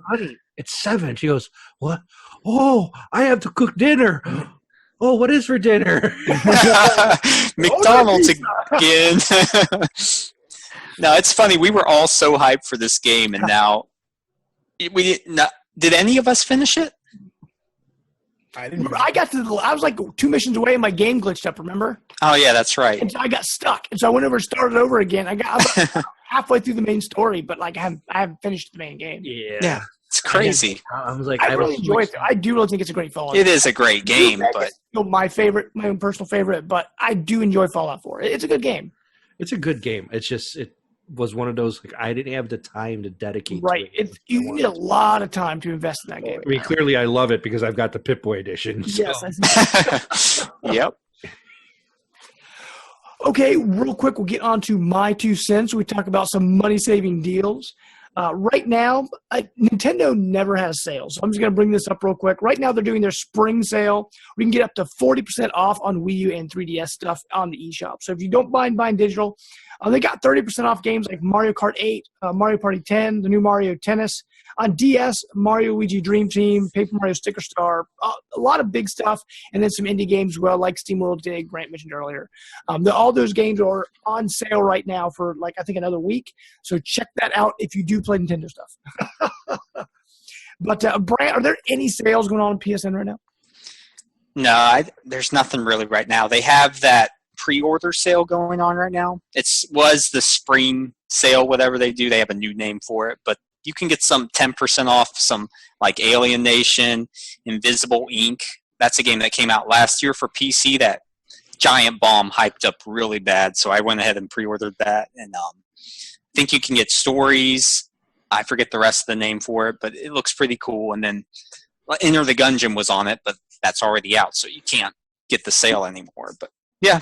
Honey, it's 7. She goes, what? Oh, I have to cook dinner. Oh, what is for dinner? McDonald's again. No, it's funny. We were all so hyped for this game, and now. Did any of us finish it? I didn't. I was like 2 missions away, and my game glitched up. Remember? Oh yeah, that's right. And so I got stuck, and so I went over and started over again. I was halfway through the main story, but like I haven't finished the main game. Yeah, it's crazy. I was like, I really enjoy it. I do really think it's a great Fallout. It is a great game, but my own personal favorite. But I do enjoy Fallout 4. It's a good game. It's a good game. It's just it was one of those like I didn't have the time to dedicate. Right. To it. You need a lot of time to invest in that game. I mean, clearly I love it because I've got the Pip-Boy edition. So. Yes. Yep. Okay, real quick, we'll get on to my 2 cents. We talk about some money-saving deals. Right now, Nintendo never has sales. So I'm just going to bring this up real quick. Right now, they're doing their spring sale. We can get up to 40% off on Wii U and 3DS stuff on the eShop. So if you don't mind buying digital, they got 30% off games like Mario Kart 8, Mario Party 10, the new Mario Tennis. On DS, Mario Luigi Dream Team, Paper Mario Sticker Star, a lot of big stuff, and then some indie games as well, like SteamWorld Dig, Grant mentioned earlier. All those games are on sale right now for, I think another week. So check that out if you do play Nintendo stuff. But, Brant, are there any sales going on PSN right now? No, there's nothing really right now. They have that pre-order sale going on right now. It was the spring sale, whatever they do. They have a new name for it, but you can get some 10% off some like Alien Nation, Invisible Ink. That's a game that came out last year for PC that Giant Bomb hyped up really bad. So I went ahead and pre-ordered that. And I think you can get Stories. I forget the rest of the name for it, but it looks pretty cool. And then Enter the Gungeon was on it, but that's already out. So you can't get the sale anymore. But yeah.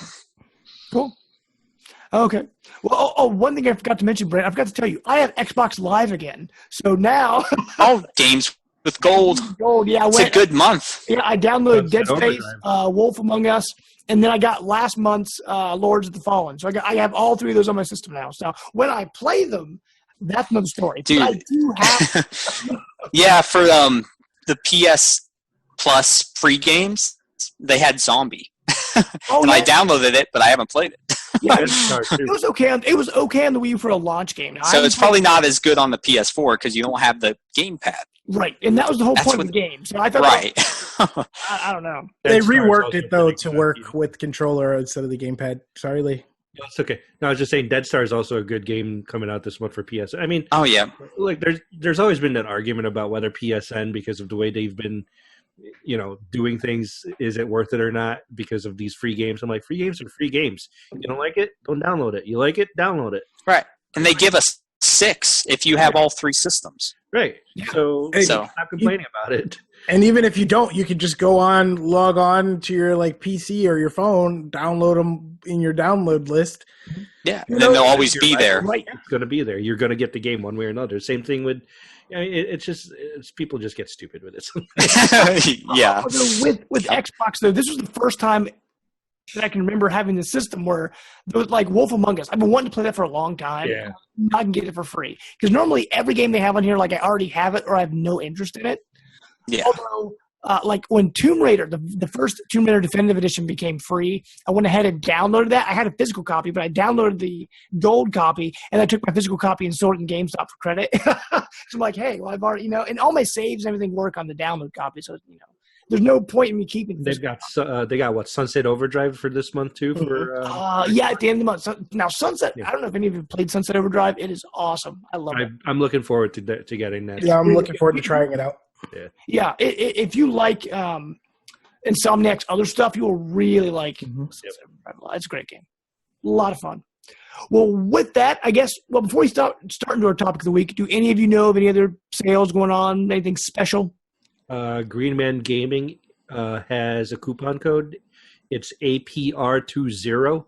Cool. Okay. Well, one thing I forgot to mention, Brent, I forgot to tell you, I have Xbox Live again. So now. Games with gold. Gold, yeah. It's a good month. Yeah, I downloaded Dead Space, Wolf Among Us, and then I got last month's Lords of the Fallen. So I have all three of those on my system now. So when I play them, that's another story. Dude. But I do have. Yeah, for the PS Plus free games, they had Zombie. And I downloaded it, but I haven't played it. Yeah, it was okay. It was okay on the Wii U for a launch game. Now, so it's probably not as good on the PS4 because you don't have the gamepad. Right, and that was the whole point of the game. So I thought, I don't know. They reworked it though to work with controller instead of the gamepad. Sorry, Lee. It's okay. No, I was just saying, Dead Star is also a good game coming out this month for PS. I mean, oh yeah, like there's always been that argument about whether PSN, because of the way they've been, doing things, is it worth it or not because of these free games. I'm like, free games are free games. You don't like it, don't download it. You like it, download it. Right, and they give us 6 if you have all 3 systems. Right. So I'm complaining about it. And even if you don't, you can just log on to your PC or your phone, download them in your download list. Yeah, and then they'll always be there. Right, it's going to be there. You're going to get the game one way or another. Same thing with, it's people just get stupid with it. Yeah. With Xbox though, this was the first time that I can remember having the system where there was like Wolf Among Us. I've been wanting to play that for a long time. Yeah. I can get it for free because normally every game they have on here, I already have it or I have no interest in it. Yeah. Although, when Tomb Raider, the first Tomb Raider Definitive Edition became free, I went ahead and downloaded that. I had a physical copy, but I downloaded the gold copy, and I took my physical copy and sold it in GameStop for credit. So I'm like, hey, well, I've already, and all my saves and everything work on the download copy, so, there's no point in me keeping this. They got what, Sunset Overdrive for this month too? For yeah, at the end of the month. Now Sunset, I don't know if any of you played Sunset Overdrive. It is awesome. I love it. I'm looking forward to getting that. Yeah, I'm looking forward to trying it out. Yeah. If you like Insomniac's other stuff, you will really like Sunset Overdrive. It's a great game. A lot of fun. Well, with that, I guess, before we start into our topic of the week, do any of you know of any other sales going on? Anything special? Green Man Gaming has a coupon code. It's APR20,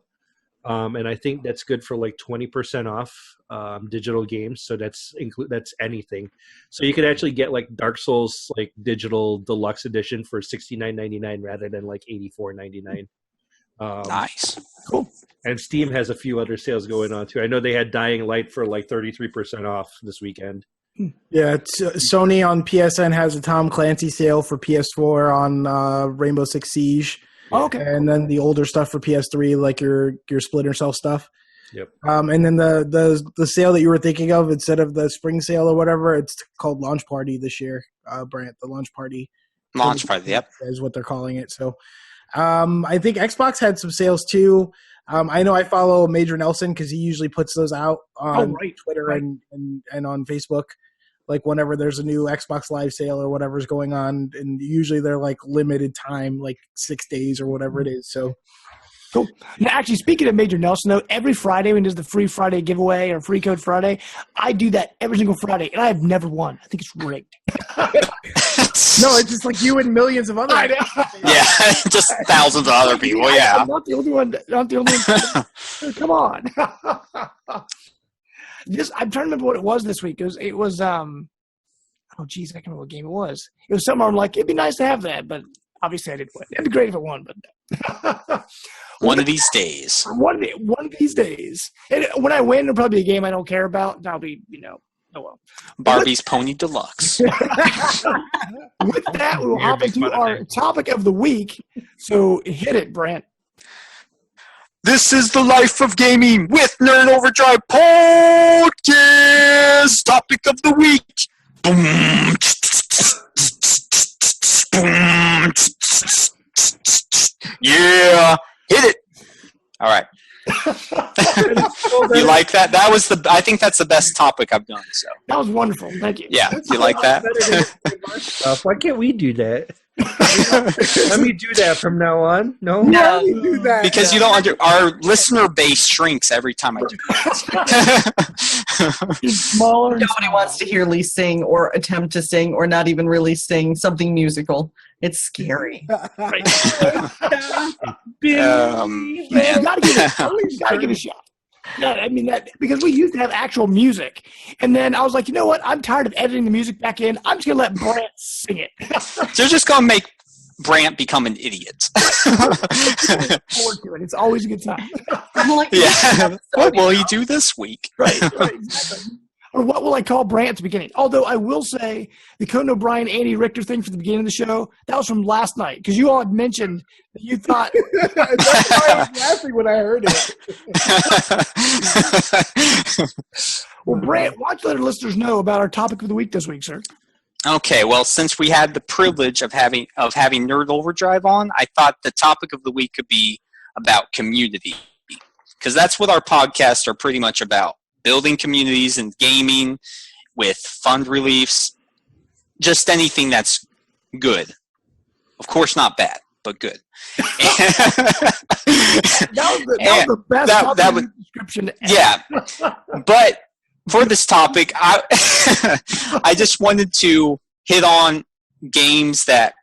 and I think that's good for 20% off digital games. So that's anything. So you could actually get Dark Souls digital deluxe edition for $69.99 rather than $84.99. Nice, cool. And Steam has a few other sales going on too. I know they had Dying Light for 33% off this weekend. Yeah, Sony on PSN has a Tom Clancy sale for PS4 on Rainbow Six Siege. Oh, okay. And then the older stuff for PS3, like your Splinter Cell stuff. Yep. And then the sale that you were thinking of instead of the spring sale or whatever, it's called Launch Party this year, Brant. The Launch Party. Launch Party, yep. Is what they're calling it. So I think Xbox had some sales too. I know I follow Major Nelson because he usually puts those out on Twitter and on Facebook. Whenever there's a new Xbox Live sale or whatever's going on, and usually they're limited time, 6 days or whatever it is. So cool. Now, actually, speaking of Major Nelson, though, every Friday when there's the Free Friday giveaway or Free Code Friday, I do that every single Friday, and I have never won. I think it's rigged. No, it's just you and millions of other. Yeah, just thousands of other people. Yeah, I'm not the only one. Come on. I'm trying to remember what it was this week. It was oh geez, I can't remember what game it was. It was something I'm like, it'd be nice to have that, but obviously I didn't win. It'd be great if it won, but One of these days. One of these days. And when I win, it'll probably be a game I don't care about. That'll be, oh well. Barbie's Pony Deluxe. With that, we will hop into our topic of the week. So hit it, Brant. This is the Life of Gaming with Nerd Overdrive podcast. Topic of the week. Boom. Boom. Yeah. Hit it. All right. You like that? I think that's the best topic I've done. So that was wonderful. Thank you. Yeah. You like that? Why can't we do that? Let me do that from now on. No, do that. Because you don't our listener base shrinks every time I do that. It's smaller. Nobody wants to hear Lee sing or attempt to sing or not even really sing something musical. It's scary. Right. Man. You gotta give it a shot. Yeah, I mean that because we used to have actual music, and then I was like, you know what? I'm tired of editing the music back in. I'm just gonna let Brant sing it. So you're just gonna make Brant become an idiot. Forward to it. It's always a good time. I'm like, Yeah. What will he do this week? Right, exactly. Or what will I call Brant at the beginning? Although I will say the Conan O'Brien, Andy Richter thing from the beginning of the show, that was from last night. Because you all had mentioned that you thought. That's why I was laughing when I heard it. Well, Brant, why don't you let our listeners know about our topic of the week this week, sir? Okay, well, since we had the privilege of having Nerd Overdrive on, I thought the topic of the week could be about community. Because that's what our podcasts are pretty much about. Building communities and gaming with fund reliefs, just anything that's good. Of course, not bad, but good. That was the best description ever. Yeah, but for this topic, I just wanted to hit on games that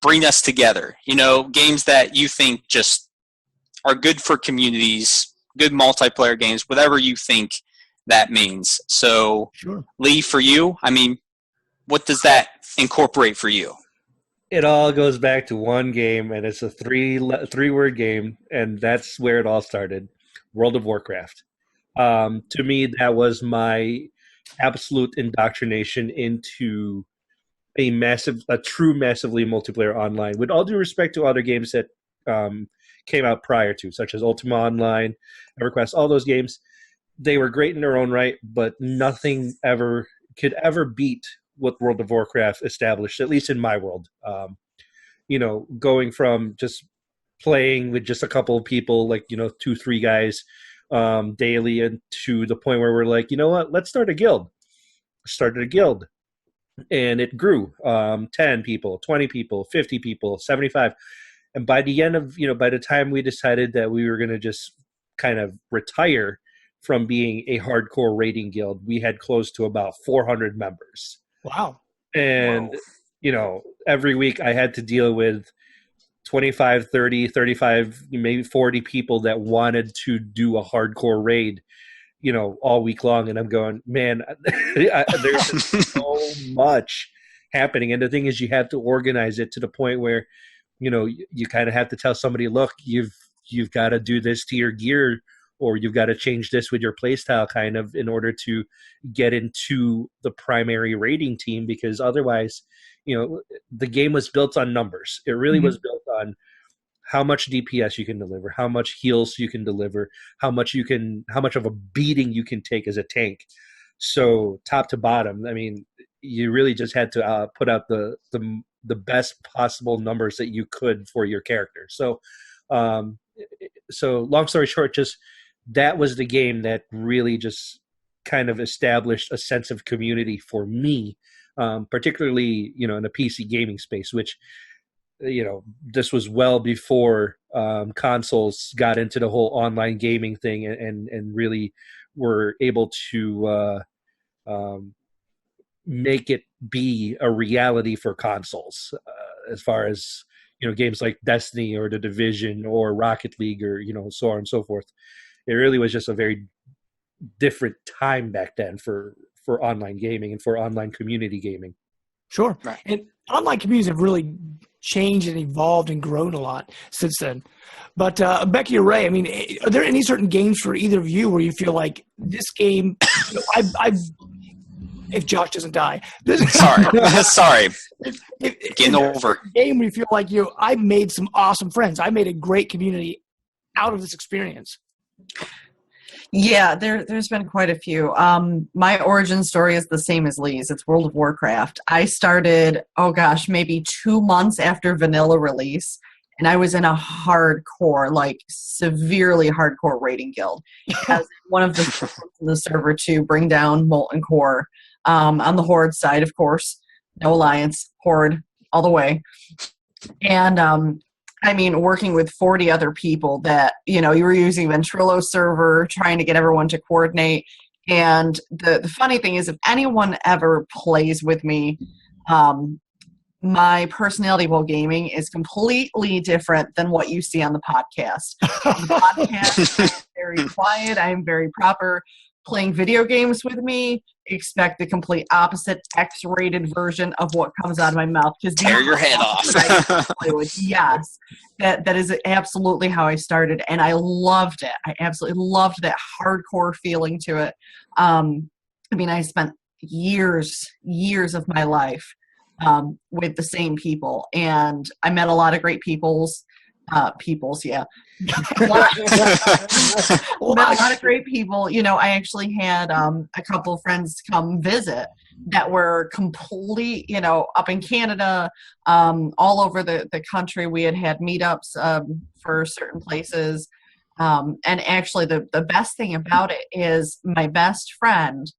bring us together. Games that you think just are good for communities, good multiplayer games, whatever you think that means. So, Sure. Lee, for you, I mean, what does that incorporate for you? It all goes back to one game, and it's a three-word game, and that's where it all started. World of Warcraft. To me, that was my absolute indoctrination into a true massively multiplayer online. With all due respect to other games that came out prior to, such as Ultima Online, EverQuest, all those games, they were great in their own right, but nothing could ever beat what World of Warcraft established, at least in my world. Going from just playing with just a couple of people, like 2-3 guys daily, and to the point where we're like, you know what, let's start a guild. Started a guild, and it grew. 10 people, 20 people, 50 people, 75. And by the end of, by the time we decided that we were going to just kind of retire from being a hardcore raiding guild, we had close to about 400 members. Wow. And, every week I had to deal with 25, 30, 35, maybe 40 people that wanted to do a hardcore raid, all week long. And I'm going, man, there's so much happening. And the thing is, you have to organize it to the point where, you kind of have to tell somebody, look, you've got to do this to your gear, or you've got to change this with your playstyle kind of in order to get into the primary raiding team, because otherwise, the game was built on numbers. It really was built on how much DPS you can deliver, how much heals you can deliver, how much of a beating you can take as a tank. So top to bottom, I mean, you really just had to put out the best possible numbers that you could for your character. So long story short, just that was the game that really just kind of established a sense of community for me, particularly, in the PC gaming space, which, this was well before consoles got into the whole online gaming thing and really were able to make it be a reality for consoles, as far as, games like Destiny or The Division or Rocket League or, so on and so forth. It really was just a very different time back then for online gaming and for online community gaming. Sure. Right. And online communities have really changed and evolved and grown a lot since then. But Becky or Ray, I mean, are there any certain games for either of you where you feel like this game, if Josh doesn't die. Sorry. Getting Is over. there a game where you feel like, I made some awesome friends. I made a great community out of this experience. Yeah, there's been quite a few. My origin story is the same as Lee's. It's World of Warcraft. I started, maybe 2 months after vanilla release, and I was in a hardcore, like severely hardcore raiding guild. As one of the first in the server to bring down Molten Core on the Horde side, of course. No Alliance, Horde, all the way. And working with 40 other people that, you were using Ventrilo server, trying to get everyone to coordinate. And the funny thing is, if anyone ever plays with me, my personality while gaming is completely different than what you see on the podcast. On the podcast, I'm very quiet. I'm very proper. Playing video games with me, expect the complete opposite X-rated version of what comes out of my mouth. Because tear your head off. Yes, that is absolutely how I started, and I loved it. I absolutely loved that hardcore feeling to it. I spent years of my life with the same people, and I met a lot of great yeah. Met a lot of great people. I actually had a couple of friends come visit that were complete, up in Canada, all over the country. We had meetups for certain places. And actually the best thing about it is my best friend,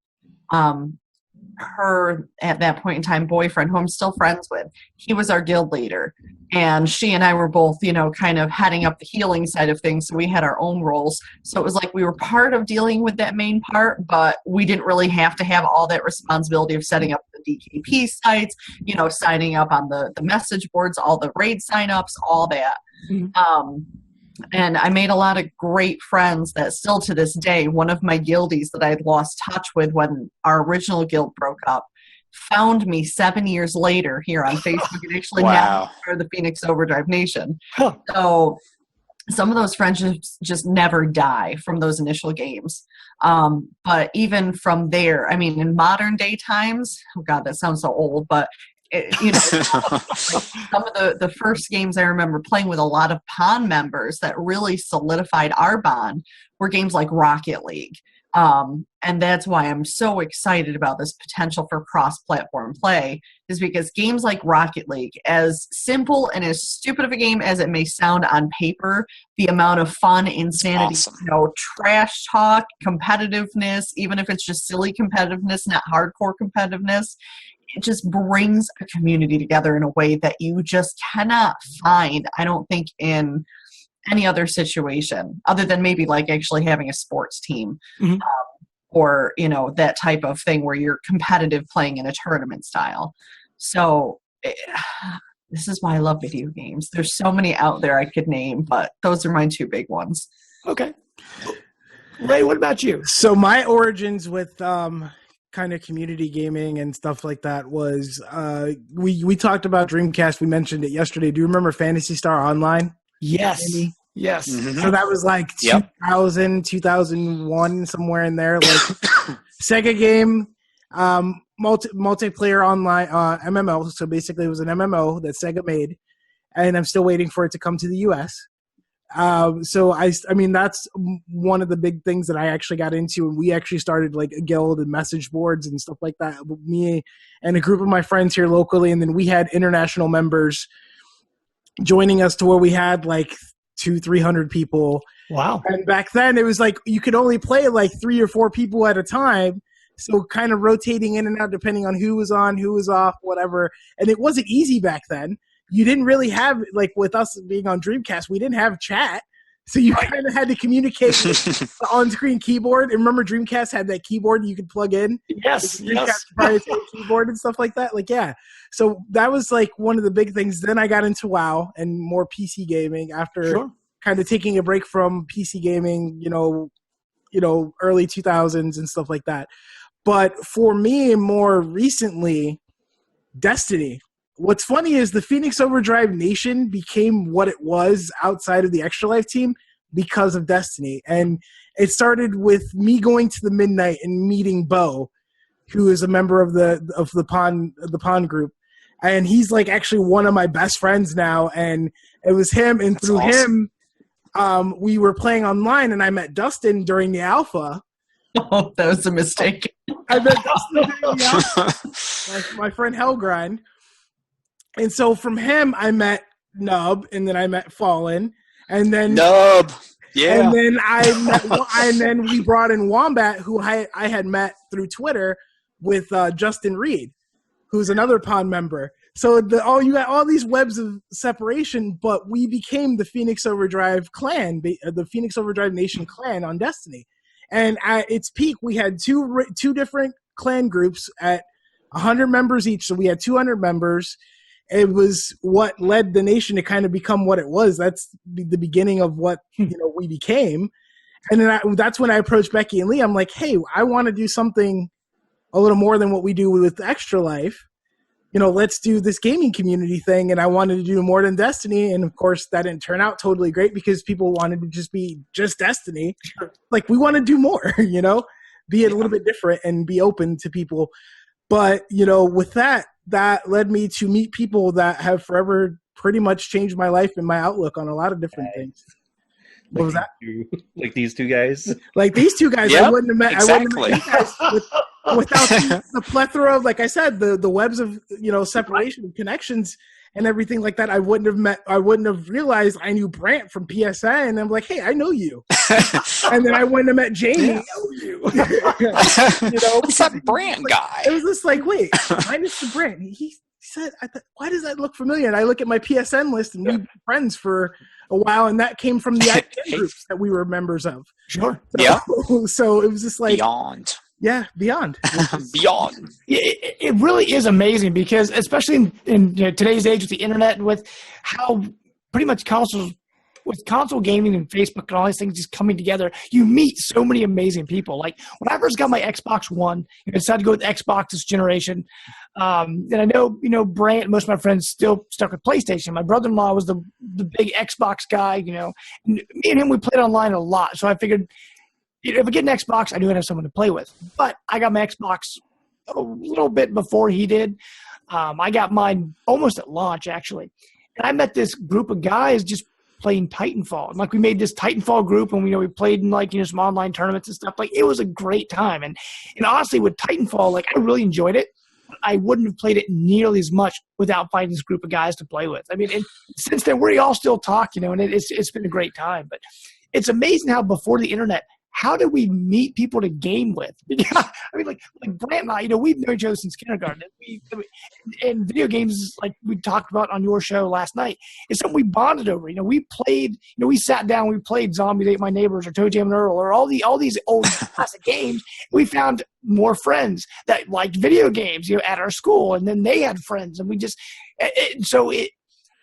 her at that point in time boyfriend, who I'm still friends with, he was our guild leader, and she and I were both kind of heading up the healing side of things, so we had our own roles. So it was like we were part of dealing with that main part, but we didn't really have to have all that responsibility of setting up the DKP sites, signing up on the message boards, all the raid signups, all that. Mm-hmm. And I made a lot of great friends that still to this day, one of my guildies that I had lost touch with when our original guild broke up, found me 7 years later here on Facebook and actually now for the Phoenix Overdrive Nation. Huh. So some of those friendships just never die from those initial games. But even from there, in modern day times, oh God, that sounds so old, but some of the first games I remember playing with a lot of PON members that really solidified our bond were games like Rocket League. And that's why I'm so excited about this potential for cross-platform play, is because games like Rocket League, as simple and as stupid of a game as it may sound on paper, the amount of fun, insanity, trash talk, competitiveness, even if it's just silly competitiveness, not hardcore competitiveness, it just brings a community together in a way that you just cannot find, I don't think, in any other situation other than maybe like actually having a sports team. Mm-hmm. Or, that type of thing where you're competitive playing in a tournament style. So this is why I love video games. There's so many out there I could name, but those are my two big ones. Okay. Ray, what about you? So my origins with kind of community gaming and stuff like that was we talked about Dreamcast. We mentioned it yesterday. Do you remember Phantasy Star Online? Yes. Maybe? Yes. Mm-hmm. So that was like 2000, 2001, somewhere in there. Like Sega game, multiplayer online MMO. So basically it was an MMO that Sega made, and I'm still waiting for it to come to the US. So that's one of the big things that I actually got into, and we actually started like a guild and message boards and stuff like that. Me and a group of my friends here locally, and then we had international members joining us to where we had like 200-300 people. Wow. And back then it was like you could only play like 3 or 4 people at a time. So kind of rotating in and out depending on who was on, who was off, whatever. And it wasn't easy back then. You didn't really have, like with us being on Dreamcast, we didn't have chat. So you kind of had to communicate with the on-screen keyboard. And remember Dreamcast had that keyboard you could plug in? Yes, Dreamcast proprietary keyboard and stuff like that. Like, yeah. So that was like one of the big things. Then I got into WoW and more PC gaming after kind of taking a break from PC gaming, early 2000s and stuff like that. But for me, more recently, Destiny. What's funny is the Phoenix Overdrive Nation became what it was outside of the Extra Life team because of Destiny. And it started with me going to the Midnight and meeting Bo, who is a member of the Pond group. And he's like actually one of my best friends now. And it was him. And That's through awesome. him, we were playing online, and I met Dustin during the alpha. Oh, that was a mistake. I met Dustin during the alpha, my friend Hellgrind. And so from him, I met Nub, and then I met Fallen, and then Nub. Yeah. And then we brought in Wombat, who I had met through Twitter with Justin Reed, who's another Pond member. So you got all these webs of separation, but we became the Phoenix Overdrive clan, the Phoenix Overdrive Nation clan on Destiny. And at its peak, we had two different clan groups at 100 members each. So we had 200 members. It was what led the nation to kind of become what it was. That's the beginning of what we became. And then that's when I approached Becky and Lee. I'm like, hey, I want to do something a little more than what we do with Extra Life. Let's do this gaming community thing. And I wanted to do more than Destiny. And of course, that didn't turn out totally great because people wanted to just be just Destiny. Like, we want to do more, be it a little bit different and be open to people. But, with that led me to meet people that have forever pretty much changed my life and my outlook on a lot of different things. What was that? Like these two guys? Like these two guys, Yep, I wouldn't have met. exactly. I wouldn't have met these guys without the plethora of, like I said, the webs of separation and connections and everything like that. I wouldn't have realized I knew Brant from PSN, and I'm like, hey, I know you. And then I wouldn't have met Jamie. I know you. What's that Brant guy? It was just like, wait, minus the Brant. He said, why does that look familiar? And I look at my PSN list, and we've been friends for a while, and that came from the IPN groups that we were members of. Sure. So it was just like Beyond. Yeah, beyond. Beyond. It really is amazing because, especially in today's age with the internet and with how pretty much console gaming and Facebook and all these things just coming together, you meet so many amazing people. Like when I first got my Xbox One, I decided to go with Xbox this generation. And I know, Brant, most of my friends still stuck with PlayStation. My brother-in-law was the big Xbox guy, and me and him, we played online a lot. So I figured, if I get an Xbox, I knew I'd have someone to play with. But I got my Xbox a little bit before he did. I got mine almost at launch, actually. And I met this group of guys just playing Titanfall. And we made this Titanfall group, and we played in some online tournaments and stuff. It was a great time. And honestly, with Titanfall, I really enjoyed it. I wouldn't have played it nearly as much without finding this group of guys to play with. I mean, and since then, we all still talk, and it's been a great time. But it's amazing how before the internet, how did we meet people to game with? I mean, like Brant and I, we've known each other since kindergarten. And video games, like we talked about on your show last night, is something we bonded over. We played, we sat down, we played Zombies Ate My Neighbors or Toe Jam and Earl or all these old classic games. We found more friends that liked video games, at our school, and then they had friends, and we just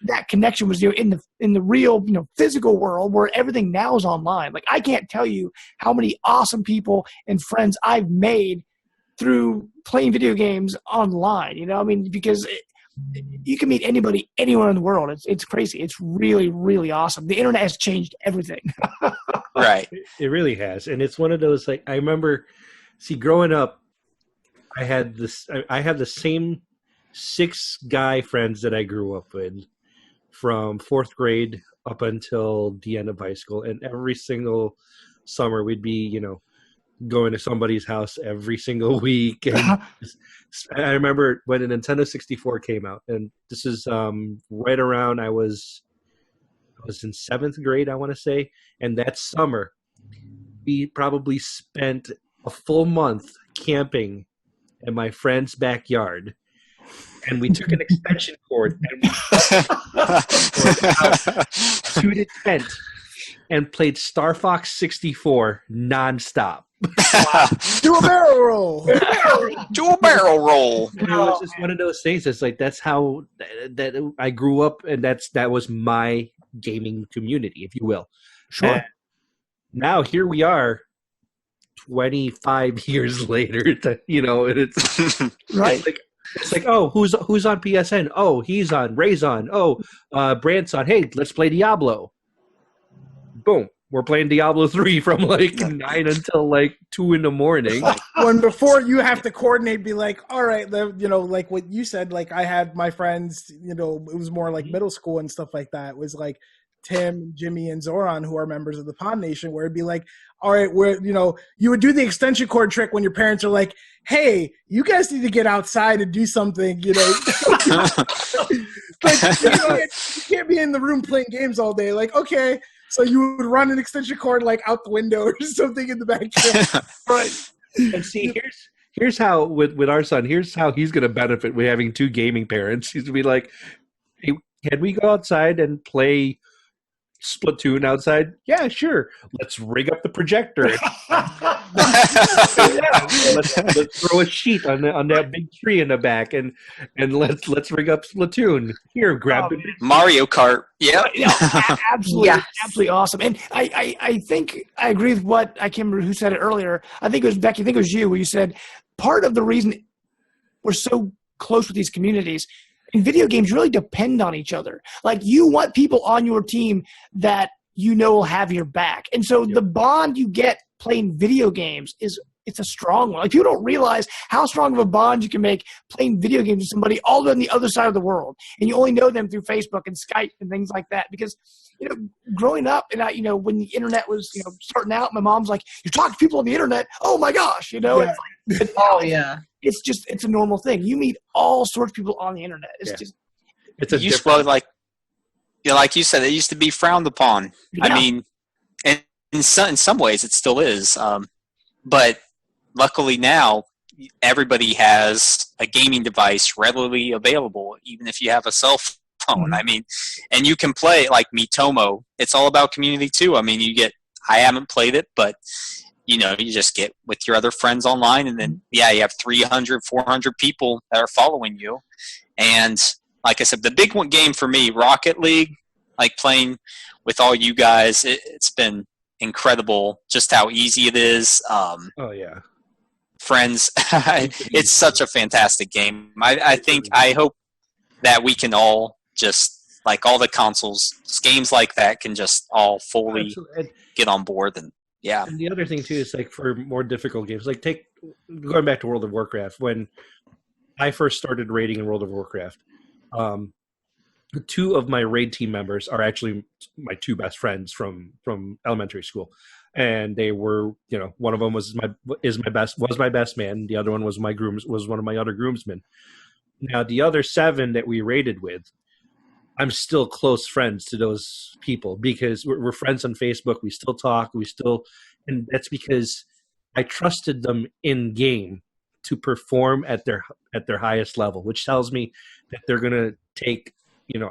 that connection was in the real physical world where everything now is online. I can't tell you how many awesome people and friends I've made through playing video games online. Because you can meet anybody anywhere in the world. It's crazy. It's really, really awesome. The internet has changed everything. Right. It really has, and it's one of those. I remember, growing up, I had the same 6 guy friends that I grew up with from 4th grade up until the end of high school. And every single summer we'd be, going to somebody's house every single week. And I remember when the Nintendo 64 came out, and this is right around, I was in 7th grade, I want to say. And that summer we probably spent a full month camping in my friend's backyard. And we took an extension cord and we to the tent and played Star Fox 64 nonstop. Do a barrel roll. Do a barrel roll. It was just one of those things. It's that's how that I grew up, and that was my gaming community, if you will. Sure. And now here we are, 25 years later. It's Right. It's like, oh, who's on PSN? Oh, he's on. Ray's on. Oh, Brant's on. Hey, let's play Diablo. Boom. We're playing Diablo 3 from like 9 until like 2 in the morning. When before you have to coordinate, be like, all right, like what you said, like I had my friends, it was more like middle school and stuff like that. It was like Tim, Jimmy, and Zoran, who are members of the Pod Nation, where it'd be like, all right, you would do the extension cord trick when your parents are like, hey, you guys need to get outside and do something, Like, you can't be in the room playing games all day. Like, okay. So you would run an extension cord like out the window or something in the backyard. Right. And see, here's how with our son, here's how he's going to benefit with having 2 gaming parents. He's going to be like, hey, can we go outside and play Splatoon outside? Yeah, sure. Let's rig up the projector. Let's throw a sheet on that big tree in the back, and let's rig up Splatoon. Here, grab the Mario Kart. Yeah, absolutely, Yes. absolutely awesome. And I think I agree with what I can't remember who said it earlier. I think it was Becky. I think it was you where you said part of the reason we're so close with these communities. And video games really depend on each other. Like you want people on your team that will have your back. And so the bond you get playing video games it's a strong one. Like people don't realize how strong of a bond you can make playing video games with somebody all the way on the other side of the world. And you only know them through Facebook and Skype and things like that. Because, growing up and when the internet was, starting out, my mom's like, you're talking to people on the internet. Oh my gosh. Yeah. It's like, Oh, yeah. it's a normal thing. You meet all sorts of people on the internet. It's a it used to, like you said, it used to be frowned upon. Yeah. I mean, and in some ways it still is. But luckily now everybody has a gaming device readily available, even if you have a cell phone. Mm-hmm. I mean, and you can play like Miitomo. It's all about community too. I mean, I haven't played it, but you just get with your other friends online, and then you have 300, 400 people that are following you. And like I said, the big one game for me, Rocket League, like playing with all you guys, it's been incredible just how easy it is. Oh yeah. Friends, it's such a fantastic game. I hope that we can all just, like all the consoles, games like that can just all fully get on board. And yeah. And the other thing too is like for more difficult games, like going back to World of Warcraft. When I first started raiding in World of Warcraft, 2 of my raid team members are actually my 2 best friends from elementary school, and they were, one of them was my best man. The other one was one of my other groomsmen. Now the other 7 that we raided with, I'm still close friends to those people because we're friends on Facebook. We still talk. And that's because I trusted them in game to perform at their highest level, which tells me that they're going to take,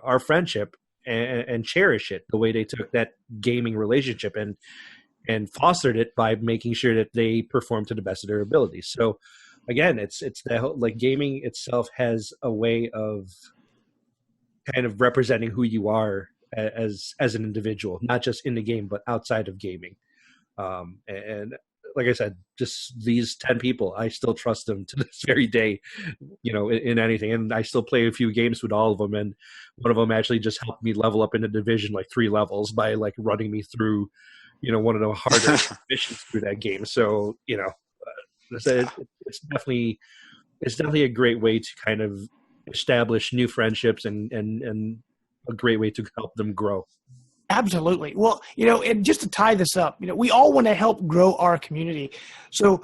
our friendship and cherish it the way they took that gaming relationship and fostered it by making sure that they perform to the best of their abilities. So again, it's that like gaming itself has a way of kind of representing who you are as an individual, not just in the game, but outside of gaming. And like I said, just these 10 people, I still trust them to this very day, in anything. And I still play a few games with all of them. And one of them actually just helped me level up in the division, like 3 levels by like running me through, one of the harder missions through that game. So, it's definitely a great way to kind of establish new friendships and a great way to help them grow. Absolutely. Well, and just to tie this up, we all want to help grow our community. So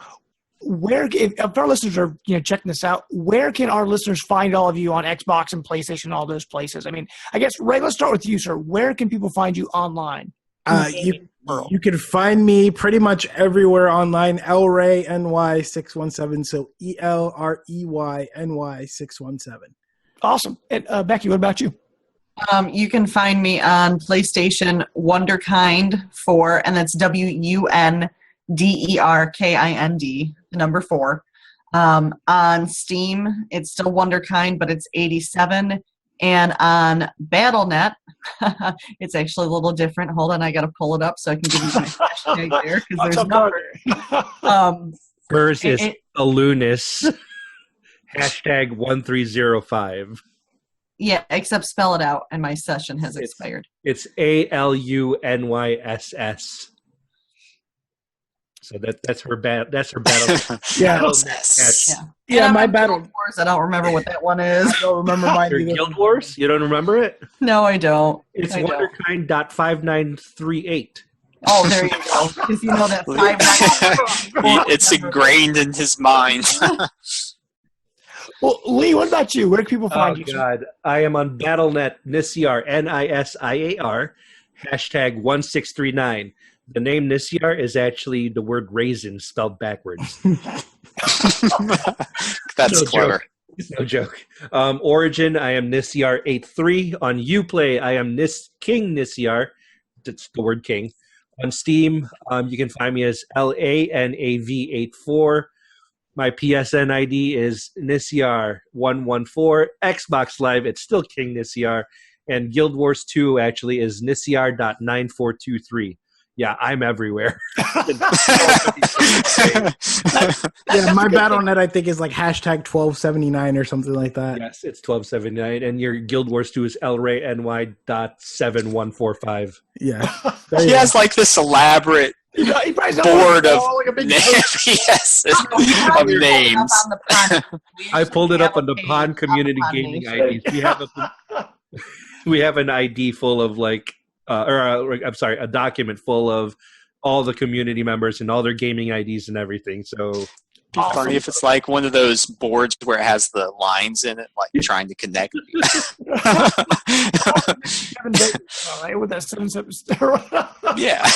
if our listeners are, checking this out, where can our listeners find all of you on Xbox and PlayStation, all those places? I mean, I guess, Ray, let's start with you, sir. Where can people find you online? You can find me pretty much everywhere online. ElReyNY617. So ElReyNY617. Awesome. And Becky, what about you? You can find me on PlayStation Wonderkind 4, and that's WUNDERKIND, the number 4. On Steam, it's still Wonderkind, but it's 87 And on BattleNet, it's actually a little different. Hold on, I got to pull it up so I can give you my hashtag there because there's numbers. Hers is Alunis. Hashtag 1305. Yeah, except spell it out, and my session has expired. It's ALUNYSS. So that's her That's her battle. Yeah. Yeah, My I'm battle. Guild Wars. I don't remember what that one is. I don't remember mine Your either. Guild Wars? You don't remember it? No, I don't. It's I don't. Wonderkind.5938. Oh, there you go. Because you know that 5 It's ingrained in his mind. Well, Lee, what about you? Where can people find you? God. I am on BattleNet, Nisiar, NISIAR, hashtag 1639. The name Nisiar is actually the word raisin spelled backwards. That's No clever. No joke. Origin, I am Nisiar83. On Uplay, I am King Nisiar. That's the word king. On Steam, you can find me as LANAV84. My PSN ID is Nisiar114. Xbox Live, it's still King Nisiar. And Guild Wars 2 actually is Nisiar.9423. Yeah, I'm everywhere. Yeah, my BattleNet I think is like hashtag 1279 or something like that. Yes, it's 1279. And your Guild Wars 2 is LRayNY.7145. Yeah. He has like this elaborate He probably board of like a big names. Yes, of names. I pulled it up on the Pond Community Gaming IDs. We have an ID full of a document full of all the community members and all their gaming IDs and everything. So Be funny if it's like one of those boards where it has the lines in it, like trying to connect. with that 7-step steroid. Yeah.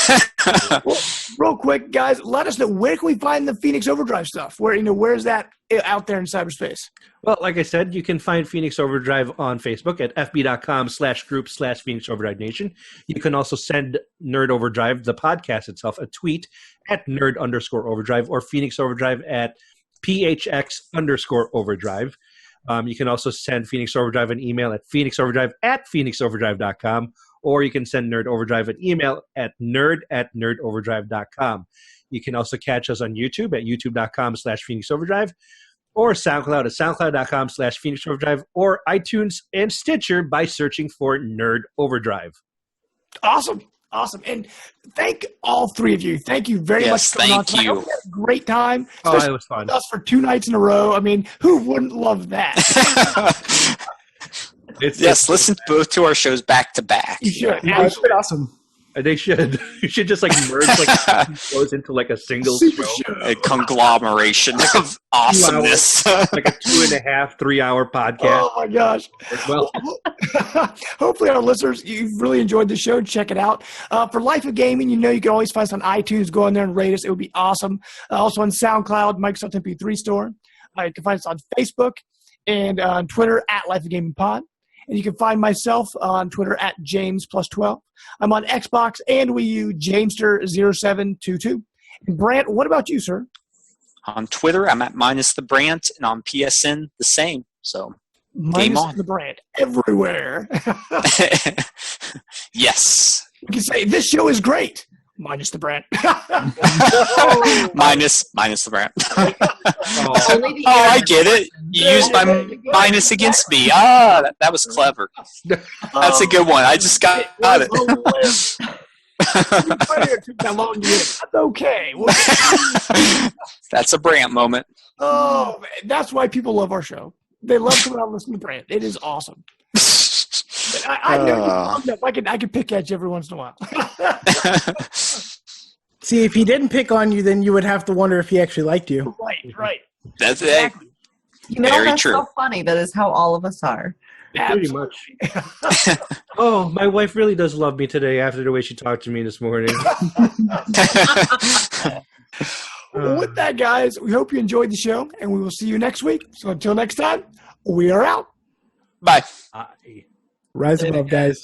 Well, real quick, guys, let us know, where can we find the Phoenix Overdrive stuff? Where's that out there in cyberspace? well, like I said, you can find Phoenix Overdrive on Facebook at fb.com/group/Phoenix Overdrive Nation. You can also send Nerd Overdrive, the podcast itself, a tweet at nerd_overdrive or Phoenix Overdrive at PHX_overdrive. You can also send Phoenix Overdrive an email at phoenixoverdrive@phoenixoverdrive.com, or you can send Nerd Overdrive an email at nerd@nerdoverdrive.com. You can also catch us on YouTube at youtube.com/Phoenix Overdrive, or SoundCloud at soundcloud.com/Phoenix Overdrive, or iTunes and Stitcher by searching for Nerd Overdrive. Awesome. And thank all three of you. Thank you very much for coming on tonight. Thank you. I hope you had a great time. Oh, Especially it was fun. with us for 2 nights in a row. I mean, who wouldn't love that? Yes, listen both to our shows back to back. You should. Yeah, it's been awesome. They should. You should just merge goes into a single Super show. A conglomeration of awesomeness. Like a 2.5, 3 hour podcast. Oh my gosh. Well, Hopefully our listeners, you've really enjoyed the show. Check it out. For Life of Gaming, you can always find us on iTunes. Go on there and rate us. It would be awesome. Also on SoundCloud, Microsoft MP3 Store. You can find us on Facebook and on Twitter at Life of Gaming Pod. And you can find myself on Twitter at James+12. I'm on Xbox and Wii U, Jamester0722. And Brant, what about you, sir? On Twitter, I'm at -the_Brant, and on PSN, the same. So, game on. The Brant everywhere. Yes. You can say, this show is great. Minus the Brant. minus the Brant. Only the I get it. You used my minus against me. That was clever. That's a good one. I just got it. That's okay. That's a Brant moment. Oh, man, that's why people love our show. They love coming out and listening to Brant. It is awesome. I know you love enough. I could pick at you every once in a while. See, if he didn't pick on you, then you would have to wonder if he actually liked you. Right. That's it. Very that's true. so funny. That is how all of us are. pretty much. Oh, my wife really does love me today after the way she talked to me this morning. With that, guys, we hope you enjoyed the show, and we will see you next week. So until next time, we are out. Bye. Rise above, guys.